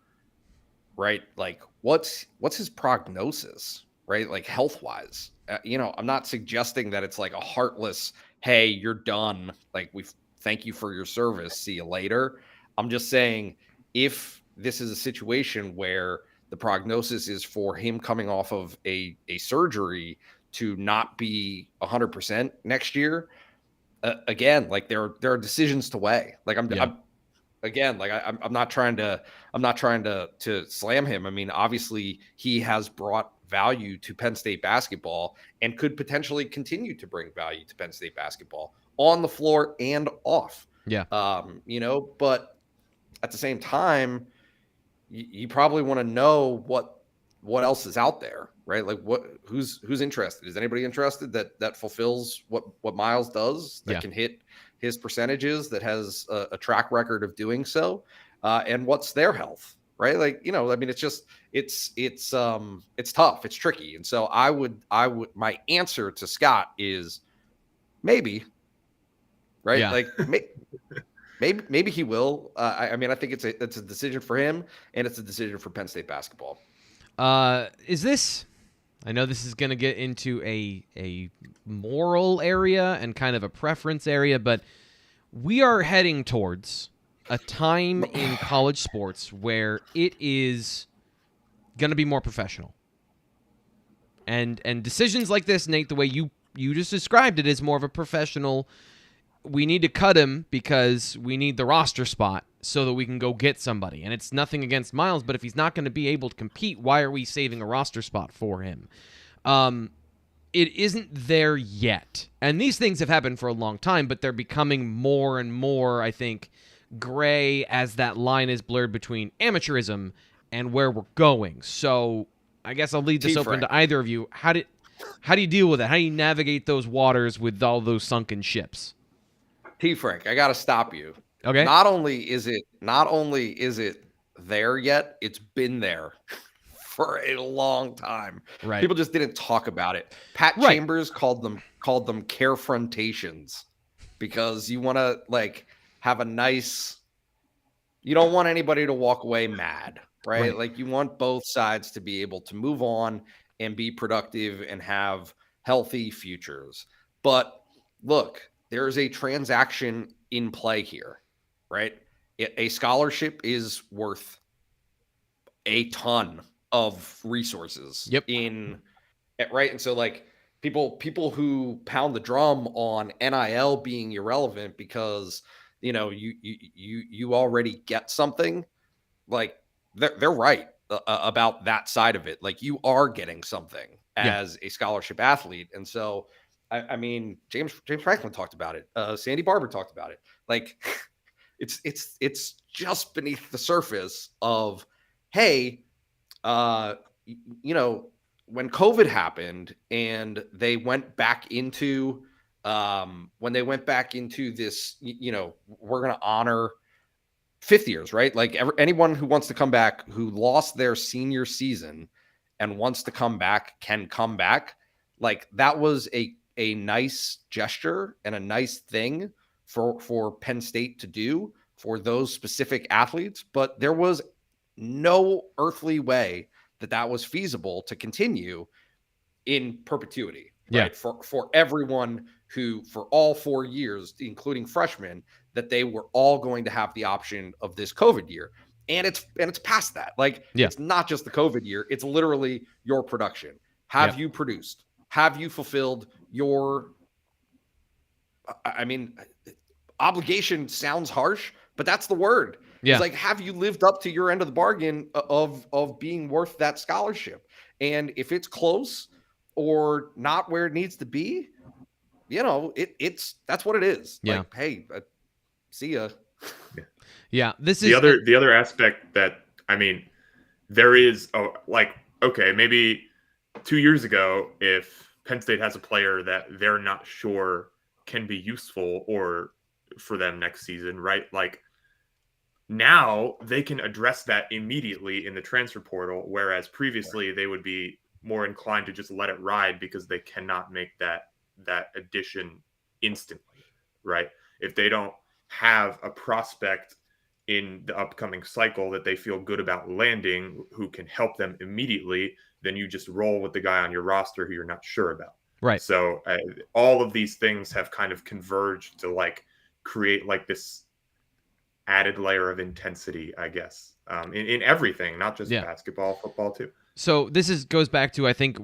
right? Like what's his prognosis, right? Like health-wise. I'm not suggesting that it's like a heartless, hey, you're done. Like we thank you for your service. See you later. I'm just saying if this is a situation where the prognosis is for him coming off of a surgery to not be 100% next year, again, like there are decisions to weigh. Like I'm not trying to slam him. I mean, obviously he has brought value to Penn State basketball and could potentially continue to bring value to Penn State basketball on the floor and off. Yeah. But at the same time, you probably want to know what else is out there, right? Like who's interested? Is anybody interested that fulfills what Miles does, that can hit his percentages, that has a track record of doing so, and what's their health, right? Like, I mean, it's just it's tough, it's tricky, and so I would my answer to Scott is maybe, right? Yeah. Like maybe he will. I mean, I think it's a decision for him, and it's a decision for Penn State basketball. Is this? I know this is going to get into a moral area and kind of a preference area, but we are heading towards a time in college sports where it is going to be more professional. And decisions like this, Nate, the way you just described it, is more of a professional. We need to cut him because we need the roster spot so that we can go get somebody. And it's nothing against Miles, but if he's not going to be able to compete, why are we saving a roster spot for him? It isn't there yet. And these things have happened for a long time, but they're becoming more and more, I think, gray as that line is blurred between amateurism and where we're going. So I guess I'll leave this open to either of you. How do you deal with that? How do you navigate those waters with all those sunken ships? T-Frank, I got to stop you. Okay. Not only is it there yet, it's been there for a long time. Right. People just didn't talk about it. Pat Chambers called them carefrontations because you want to like have a nice. You don't want anybody to walk away mad, right? Like you want both sides to be able to move on and be productive and have healthy futures. But look, there is a transaction in play here, right? A scholarship is worth a ton of resources right. And so like people who pound the drum on NIL being irrelevant because, you know, you already get something, like they're right about that side of it. Like you are getting something as a scholarship athlete. And so, I mean, James Franklin talked about it. Sandy Barber talked about it. Like it's just beneath the surface of, hey, you know, when COVID happened and they went back into this, you know, we're going to honor fifth years, right? Like anyone who wants to come back, who lost their senior season and wants to come back can come back. Like that was a nice gesture and a nice thing for Penn State to do for those specific athletes, but there was no earthly way that was feasible to continue in perpetuity, right? For everyone who, for all 4 years, including freshmen, that they were all going to have the option of this COVID year. And it's past that. Like it's not just the COVID year. It's literally your production. Have you produced? Have you fulfilled your, I mean, obligation sounds harsh, but that's the word. Yeah. It's like, have you lived up to your end of the bargain of being worth that scholarship? And if it's close or not where it needs to be, you know, that's what it is. Yeah. Like, hey, see ya. Yeah. This is the other aspect that, I mean, there is okay, maybe 2 years ago, if Penn State has a player that they're not sure can be useful or for them next season, right? Like now they can address that immediately in the transfer portal, whereas previously they would be more inclined to just let it ride because they cannot make that addition instantly, right? If they don't have a prospect in the upcoming cycle that they feel good about landing who can help them immediately, then you just roll with the guy on your roster who you're not sure about. Right. So all of these things have kind of converged to like create like this added layer of intensity, I guess, in everything, not just basketball, football too. So this goes back to, I think,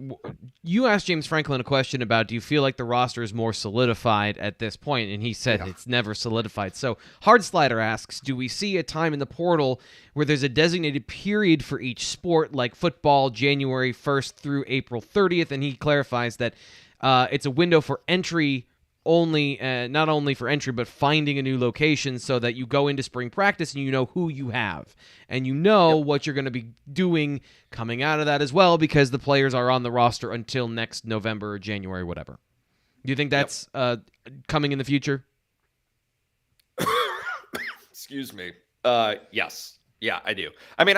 you asked James Franklin a question about, do you feel like the roster is more solidified at this point? And he said it's never solidified. So Hard Slider asks, do we see a time in the portal where there's a designated period for each sport, like football, January 1st through April 30th? And he clarifies that it's a window for entry only, not only for entry, but finding a new location so that you go into spring practice and you know who you have and you know what you're going to be doing coming out of that as well, because the players are on the roster until next November or January, whatever. Do you think that's coming in the future? Excuse me. Yes. Yeah, I do. I mean,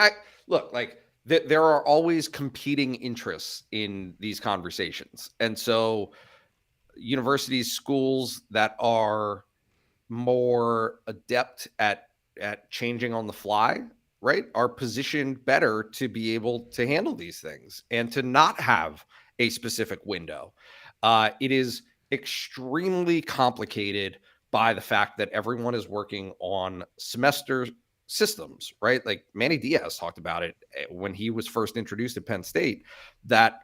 there are always competing interests in these conversations. And so universities, schools that are more adept at changing on the fly, right, are positioned better to be able to handle these things and to not have a specific window. It is extremely complicated by the fact that everyone is working on semester systems, right? Like Manny Diaz talked about it when he was first introduced at Penn State, that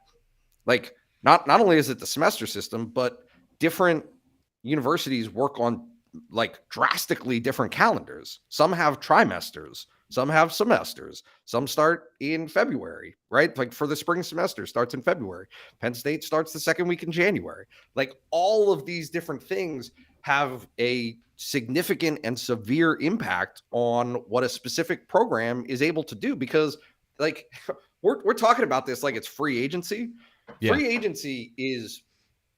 like not only is it the semester system, but different universities work on like drastically different calendars. Some have trimesters, some have semesters, some start in February, right? Like for the spring semester starts in February. Penn State starts the second week in January. Like all of these different things have a significant and severe impact on what a specific program is able to do, because like we're talking about this like it's free agency. Yeah. Free agency is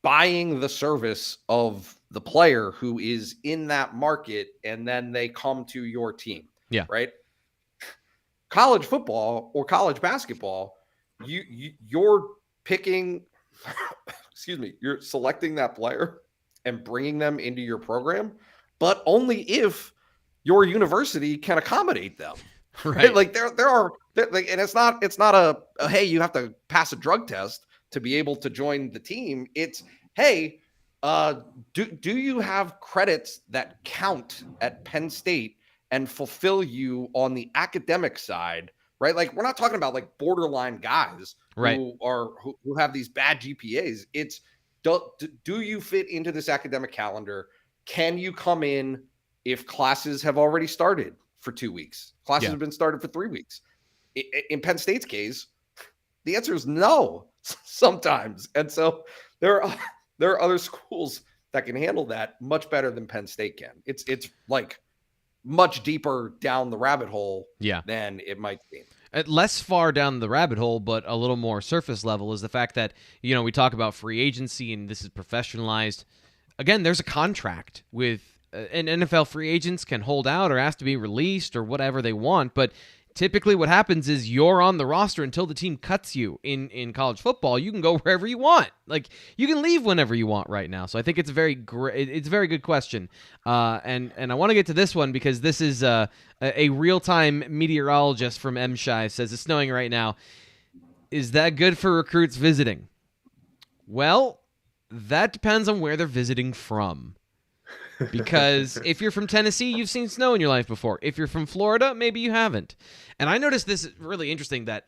buying the service of the player who is in that market, and then they come to your team. Yeah. Right. College football or college basketball, you're picking, excuse me, you're selecting that player and bringing them into your program, but only if your university can accommodate them. Right. Like there are, like, and it's not a hey, you have to pass a drug test to be able to join the team. It's, hey, do you have credits that count at Penn State and fulfill you on the academic side, right? Like we're not talking about like borderline guys, right, who have these bad GPAs. It's do you fit into this academic calendar? Can you come in if classes have already started for 2 weeks? Classes have been started for 3 weeks. In Penn State's case, the answer is no sometimes. And so there are other schools that can handle that much better than Penn State can. It's like much deeper down the rabbit hole than it might seem. Less far down the rabbit hole, but a little more surface level, is the fact that, we talk about free agency and this is professionalized. Again, there's a contract with and NFL free agents can hold out or ask to be released or whatever they want, but typically what happens is you're on the roster until the team cuts you. In college football, you can go wherever you want. Like, you can leave whenever you want right now. So I think it's a very good question. And I want to get to this one because this is a real-time meteorologist from MSHI says it's snowing right now. Is that good for recruits visiting? Well, that depends on where they're visiting from. Because if you're from Tennessee, you've seen snow in your life before. If you're from Florida, maybe you haven't. And I noticed this is really interesting that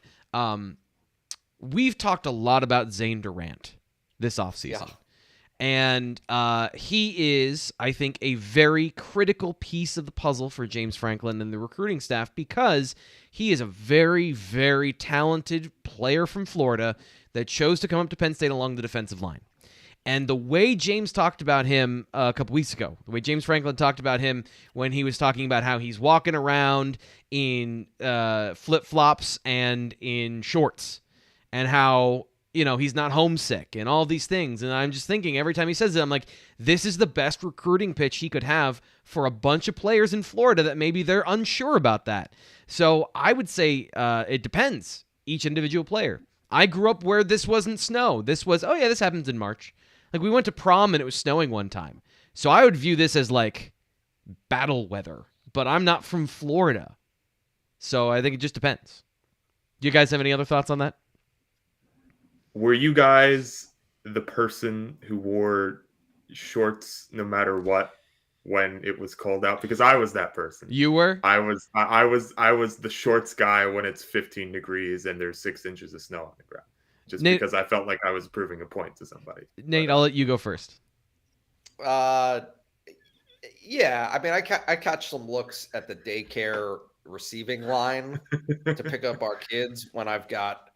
we've talked a lot about Zane Durant this offseason. Yeah. And he is, I think, a very critical piece of the puzzle for James Franklin and the recruiting staff, because he is a very, very talented player from Florida that chose to come up to Penn State along the defensive line. And the way James talked about him a couple weeks ago, the way James Franklin talked about him when he was talking about how he's walking around in flip-flops and in shorts, and how, he's not homesick and all these things. And I'm just thinking, every time he says it, I'm like, this is the best recruiting pitch he could have for a bunch of players in Florida that maybe they're unsure about that. So I would say it depends, each individual player. I grew up where this wasn't snow. This was, this happens in March. Like, we went to prom and it was snowing one time. So I would view this as like battle weather, but I'm not from Florida. So I think it just depends. Do you guys have any other thoughts on that? Were you guys the person who wore shorts no matter what when it was cold out? Because I was that person. You were? I was the shorts guy when it's 15 degrees and there's 6 inches of snow on the ground. Just Nate, because I felt like I was proving a point to somebody. Nate, I'll let you go first. Yeah, I mean, I catch some looks at the daycare receiving line to pick up our kids when I've got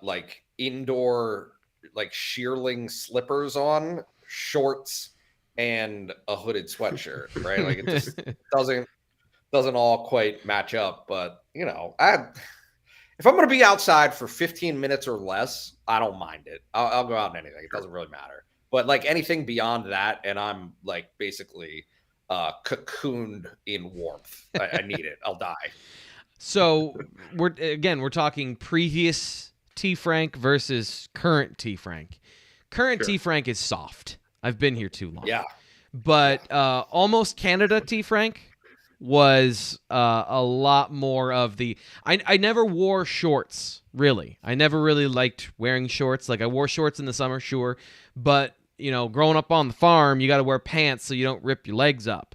like indoor like shearling slippers on, shorts, and a hooded sweatshirt. Right, like it just doesn't all quite match up. But if I'm going to be outside for 15 minutes or less, I don't mind it. I'll go out in anything. It doesn't really matter. But like anything beyond that, and I'm like basically cocooned in warmth. I need it. I'll die. So we're talking previous T-Frank versus current T-Frank. Current T-Frank is soft. I've been here too long. Yeah. But Almost Canada, T-Frank, was a lot more of the... I never wore shorts, really. I never really liked wearing shorts. Like, I wore shorts in the summer, sure. But, growing up on the farm, you got to wear pants so you don't rip your legs up.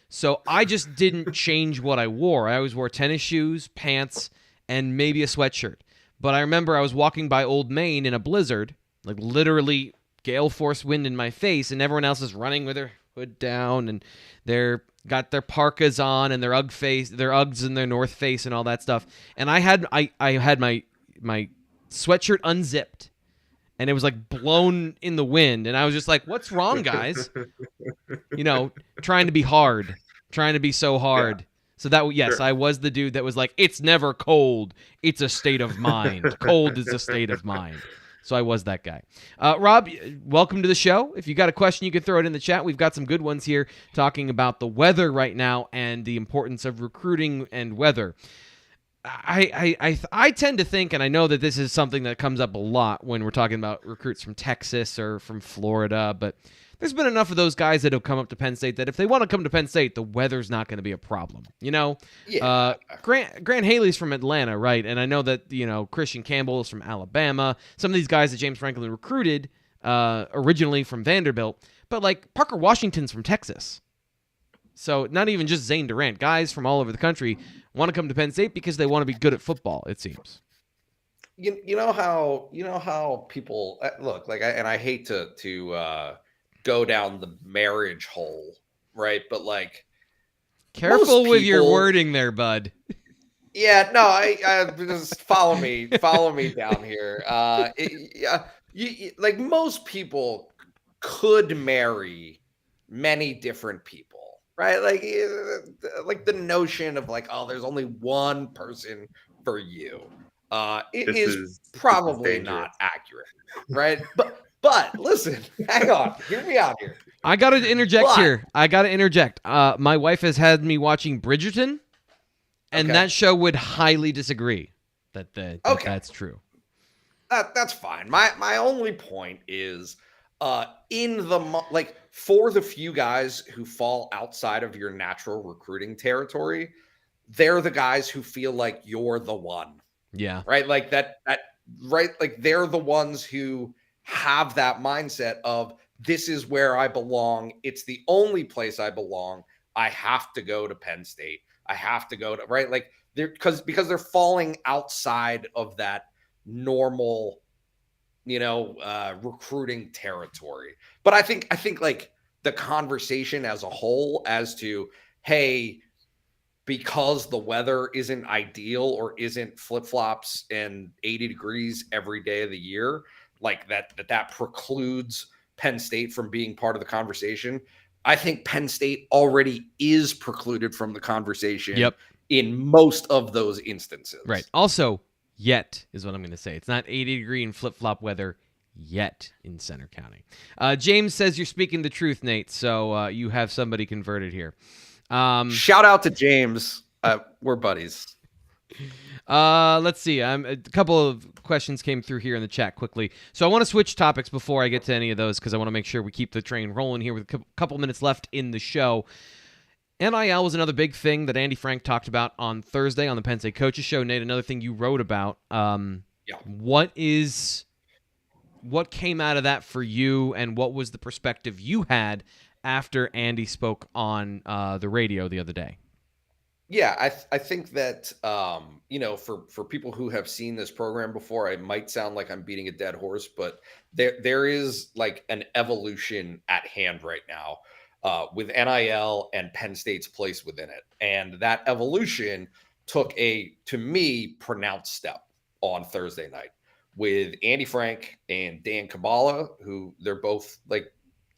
So I just didn't change what I wore. I always wore tennis shoes, pants, and maybe a sweatshirt. But I remember I was walking by Old Main in a blizzard, like literally gale force wind in my face, and everyone else is running with their hood down, and they're got their parkas on and their Uggs and their North Face and all that stuff. And I had my sweatshirt unzipped, and it was like blown in the wind, and I was just like, "What's wrong, guys?" Trying to be hard, trying to be so hard. Yeah. So that, yes, sure. I was the dude that was like, "It's never cold. It's a state of mind. Cold is a state of mind." So I was that guy. Rob, welcome to the show. If you got a question, you can throw it in the chat. We've got some good ones here talking about the weather right now and the importance of recruiting and weather. I tend to think, and I know that this is something that comes up a lot when we're talking about recruits from Texas or from Florida, but there's been enough of those guys that have come up to Penn State that if they want to come to Penn State, the weather's not going to be a problem. Yeah. Grant Haley's from Atlanta, right? And I know that, Christian Campbell is from Alabama. Some of these guys that James Franklin recruited originally from Vanderbilt, but like Parker Washington's from Texas. So not even just Zane Durant. Guys from all over the country want to come to Penn State because they want to be good at football, it seems. You know how people look, like, I hate to go down the marriage hole, right? But like, careful with your wording there, bud. Yeah, no, I just follow me down here. Like, most people could marry many different people, right? Like the notion of like, oh, there's only one person for you. It is probably not accurate, right? But listen, hang on, hear me out here. I got to interject here. My wife has had me watching Bridgerton, and that show would highly disagree that that's true. That's fine. My only point is, for the few guys who fall outside of your natural recruiting territory, they're the guys who feel like you're the one. Yeah. Right. Like that. Right. Like, they're the ones who have that mindset of, this is where I belong. It's the only place I belong. I have to go to Penn State. I have to go to, right. Like, because they're falling outside of that normal, recruiting territory. But I think like the conversation as a whole as to, hey, because the weather isn't ideal or isn't flip-flops and 80 degrees every day of the year, like that precludes Penn State from being part of the conversation. I think Penn State already is precluded from the conversation in most of those instances. Right. Also, yet is what I'm going to say. It's not 80-degree and flip-flop weather yet in Center County. James says you're speaking the truth, Nate, so you have somebody converted here. Shout out to James. We're buddies. Let's see. A couple of questions came through here in the chat quickly. So I want to switch topics before I get to any of those because I want to make sure we keep the train rolling here with a couple minutes left in the show. NIL was another big thing that Andy Frank talked about on Thursday on the Penn State Coaches Show. Nate, another thing you wrote about. What came out of that for you, and what was the perspective you had after Andy spoke on the radio the other day? Yeah, I think that, for people who have seen this program before, it might sound like I'm beating a dead horse, but there is like an evolution at hand right now with NIL and Penn State's place within it. And that evolution took a, to me, pronounced step on Thursday night with Andy Frank and Dan Kabbalah, who they're both like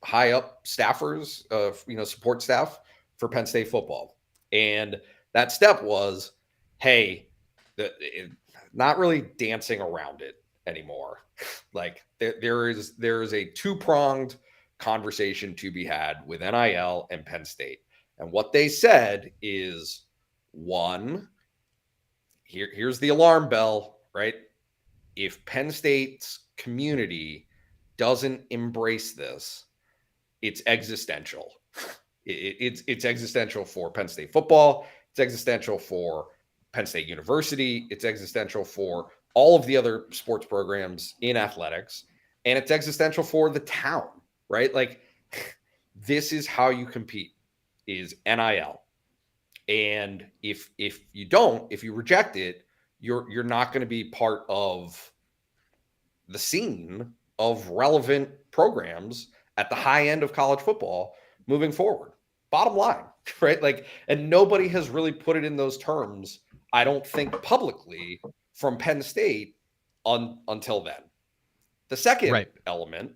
high up staffers, support staff for Penn State football. And that step was, hey, not really dancing around it anymore. Like there is a two-pronged conversation to be had with NIL and Penn State. And what they said is, one, here's the alarm bell, right? If Penn State's community doesn't embrace this, it's existential. It's existential for Penn State football. It's existential for Penn State University. It's existential for all of the other sports programs in athletics. And it's existential for the town, right? Like, this is how you compete, is NIL. And if you reject it, you're not going to be part of the scene of relevant programs at the high end of college football moving forward. Bottom line, right? Like, and nobody has really put it in those terms, I don't think, publicly from Penn State until then. The second element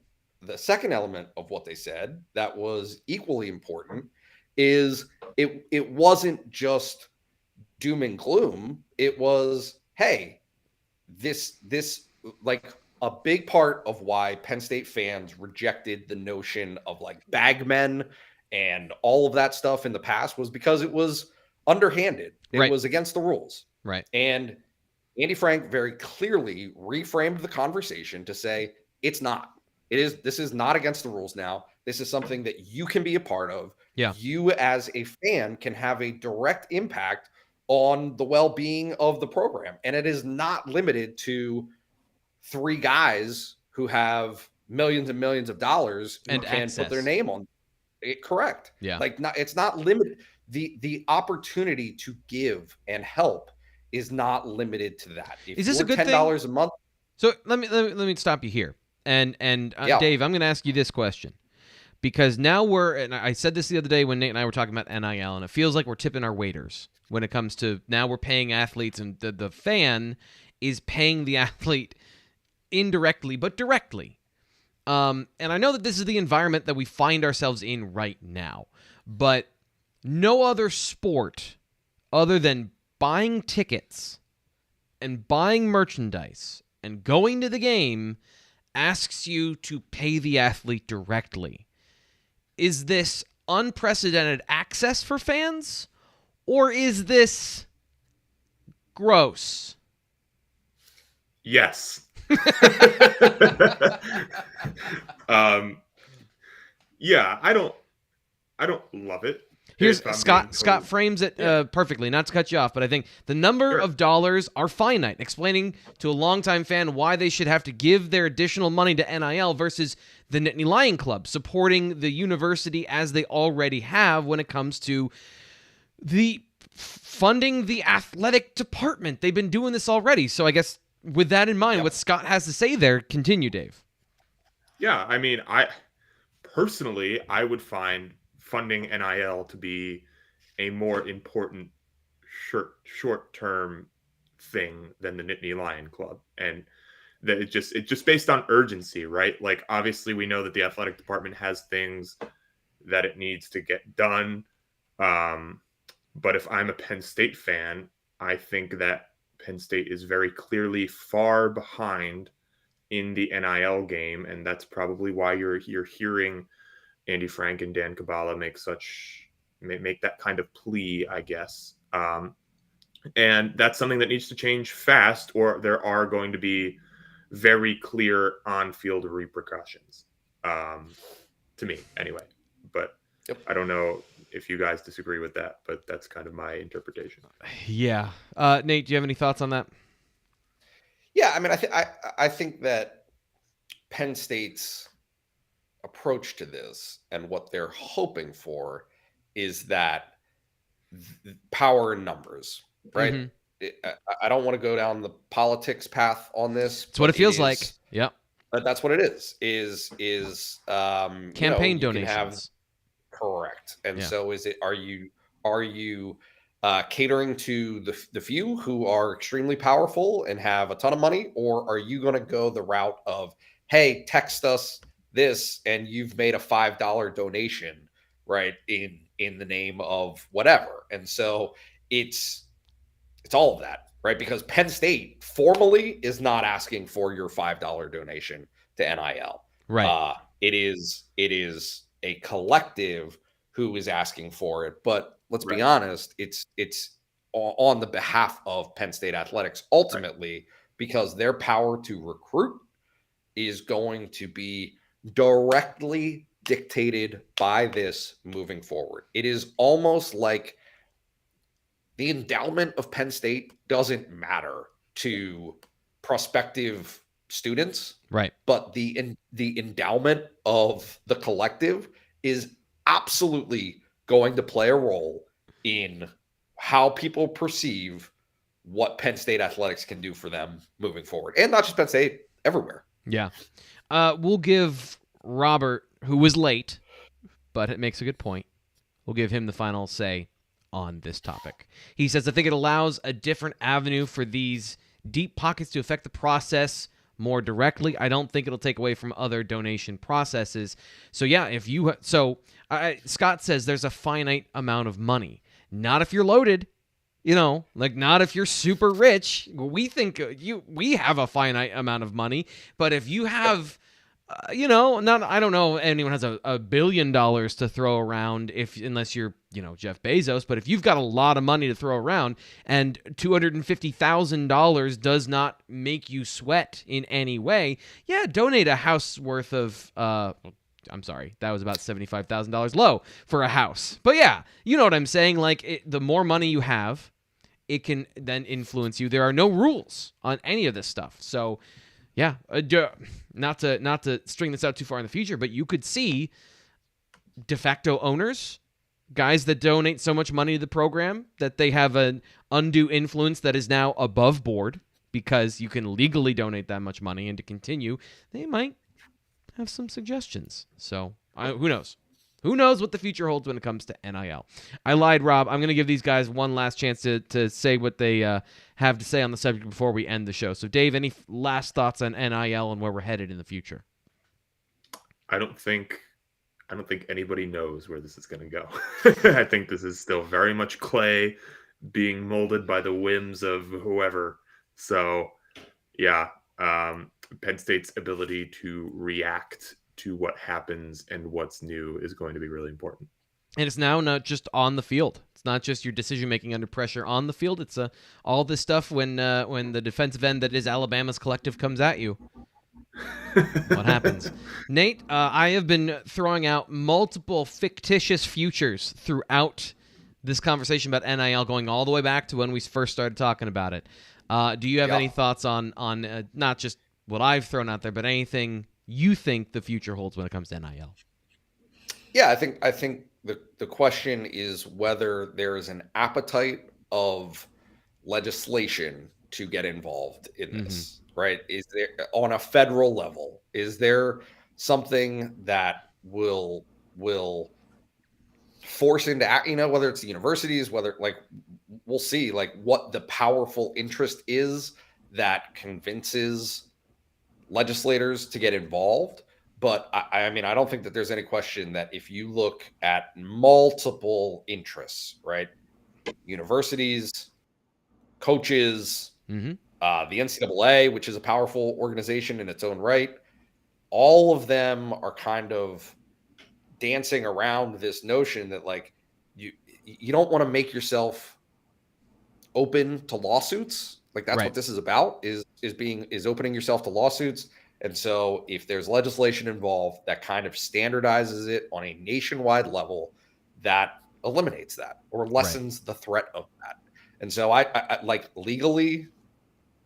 of what they said that was equally important is it wasn't just doom and gloom. It was, hey, this like, a big part of why Penn State fans rejected the notion of like bagmen and all of that stuff in the past was because it was underhanded. It was against the rules. Right. And Andy Frank very clearly reframed the conversation to say, it's not. This is not against the rules now. This is something that you can be a part of. Yeah. You as a fan can have a direct impact on the well-being of the program. And it is not limited to 3 guys who have millions and millions of dollars and can put their name on it. Correct. Yeah. Like, it's not limited. The opportunity to give and help is not limited to that. Is this a good $10 a month? So let me stop you here. And Dave, I'm going to ask you this question, because now and I said this the other day when Nate and I were talking about NIL, and it feels like we're tipping our waiters when it comes to, now we're paying athletes, and the fan is paying the athlete indirectly but directly. And I know that this is the environment that we find ourselves in right now, but no other sport other than buying tickets and buying merchandise and going to the game asks you to pay the athlete directly. Is this unprecedented access for fans, or is this gross? Yes. Yeah, I don't love it. Here's Scott frames it perfectly, not to cut you off, but I think the number of dollars are finite, explaining to a longtime fan why they should have to give their additional money to NIL versus the Nittany Lion Club, supporting the university as they already have when it comes to the funding the athletic department. They've been doing this already. So I guess with that in mind, what Scott has to say there, continue, Dave. Yeah, I mean, I would find funding NIL to be a more important short-term thing than the Nittany Lion Club. And that it's just based on urgency, right? Like, obviously we know that the athletic department has things that it needs to get done. But if I'm a Penn State fan, I think that Penn State is very clearly far behind in the NIL game. And that's probably why you're hearing Andy Frank and Dan Kabbalah make that kind of plea, I guess. And that's something that needs to change fast, or there are going to be very clear on-field repercussions, to me anyway. But I don't know if you guys disagree with that, but that's kind of my interpretation. Yeah. Nate, do you have any thoughts on that? Yeah, I mean, I think that Penn State's approach to this and what they're hoping for is that power in numbers, right? Mm-hmm. I don't want to go down the politics path on this. It's what it feels like. Yep. But that's what it is campaign donations. Correct. And so are you catering to the few who are extremely powerful and have a ton of money, or are you going to go the route of, hey, text us this and you've made a $5 donation, right, in the name of whatever? And so it's all of that, right? Because Penn State formally is not asking for your $5 donation to NIL. Right. It is a collective who is asking for it, but let's be honest, it's on the behalf of Penn State athletics ultimately, because their power to recruit is going to be directly dictated by this moving forward. It is almost like the endowment of Penn State doesn't matter to prospective students, right? But the endowment of the collective is absolutely going to play a role in how people perceive what Penn State athletics can do for them moving forward. And not just Penn State, everywhere. Yeah. We'll give Robert, who was late, but it makes a good point, we'll give him the final say on this topic. He says, I think it allows a different avenue for these deep pockets to affect the process more directly. I don't think it'll take away from other donation processes. So yeah, Scott says there's a finite amount of money. Not if you're loaded, like not if you're super rich. We think we have a finite amount of money, but if you have, I don't know if anyone has $1 billion to throw around unless you're, Jeff Bezos, but if you've got a lot of money to throw around and $250,000 does not make you sweat in any way, yeah, donate a house worth of, I'm sorry, that was about $75,000 low for a house. But yeah, you know what I'm saying? Like the more money you have, it can then influence you. There are no rules on any of this stuff. So yeah, not to string this out too far in the future, but you could see de facto owners, guys that donate so much money to the program that they have an undue influence that is now above board because you can legally donate that much money, and to continue, they might have some suggestions. So who knows? Who knows what the future holds when it comes to NIL? I lied, Rob. I'm going to give these guys one last chance to say what they have to say on the subject before we end the show. So, Dave, any last thoughts on NIL and where we're headed in the future? I don't think anybody knows where this is going to go. I think this is still very much clay being molded by the whims of whoever. So, yeah, Penn State's ability to react to what happens and what's new is going to be really important. And it's now not just on the field. It's not just your decision-making under pressure on the field. It's all this stuff when the defensive end that is Alabama's collective comes at you. What happens? Nate, I have been throwing out multiple fictitious futures throughout this conversation about NIL, going all the way back to when we first started talking about it. Do you have any thoughts on not just what I've thrown out there, but anything you think the future holds when it comes to NIL? Yeah, I think the question is whether there is an appetite of legislation to get involved in this, right? Is there, on a federal level, is there something that will force into act, whether it's the universities, whether we'll see what the powerful interest is that convinces legislators to get involved. But I mean, I don't think that there's any question that if you look at multiple interests, right? Universities, coaches, the NCAA, which is a powerful organization in its own right, all of them are kind of dancing around this notion that you don't want to make yourself open to lawsuits. That's right. What this is about is opening yourself to lawsuits. And so if there's legislation involved that kind of standardizes it on a nationwide level, that eliminates that or lessens the threat of that. And so I legally,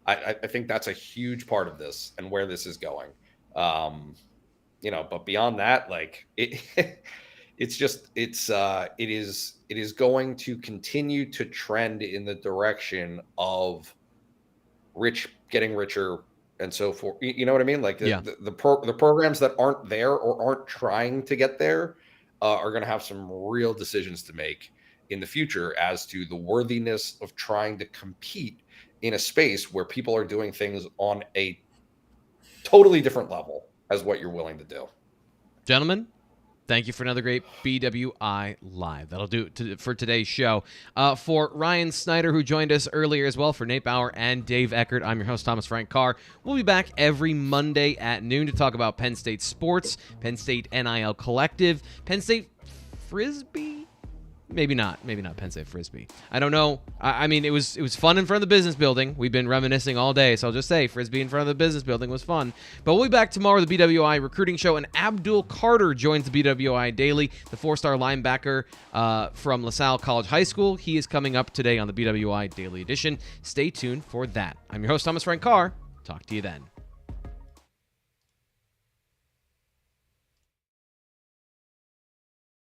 I think that's a huge part of this and where this is going. But beyond that, it is going to continue to trend in the direction of rich getting richer and so forth. You know what I mean? The programs that aren't there or aren't trying to get there are going to have some real decisions to make in the future as to the worthiness of trying to compete in a space where people are doing things on a totally different level as what you're willing to do. Gentlemen, thank you for another great BWI Live. That'll do it for today's show. For Ryan Snyder, who joined us earlier as well, for Nate Bauer and Dave Eckert, I'm your host, Thomas Frank Carr. We'll be back every Monday at noon to talk about Penn State sports, Penn State NIL Collective, Penn State Frisbee, Maybe not Penn State Frisbee. I don't know. I mean, it was fun in front of the business building. We've been reminiscing all day, so I'll just say Frisbee in front of the business building was fun. But we'll be back tomorrow with the BWI Recruiting Show, and Abdul Carter joins the BWI Daily, the 4-star linebacker from LaSalle College High School. He is coming up today on the BWI Daily Edition. Stay tuned for that. I'm your host, Thomas Frank Carr. Talk to you then.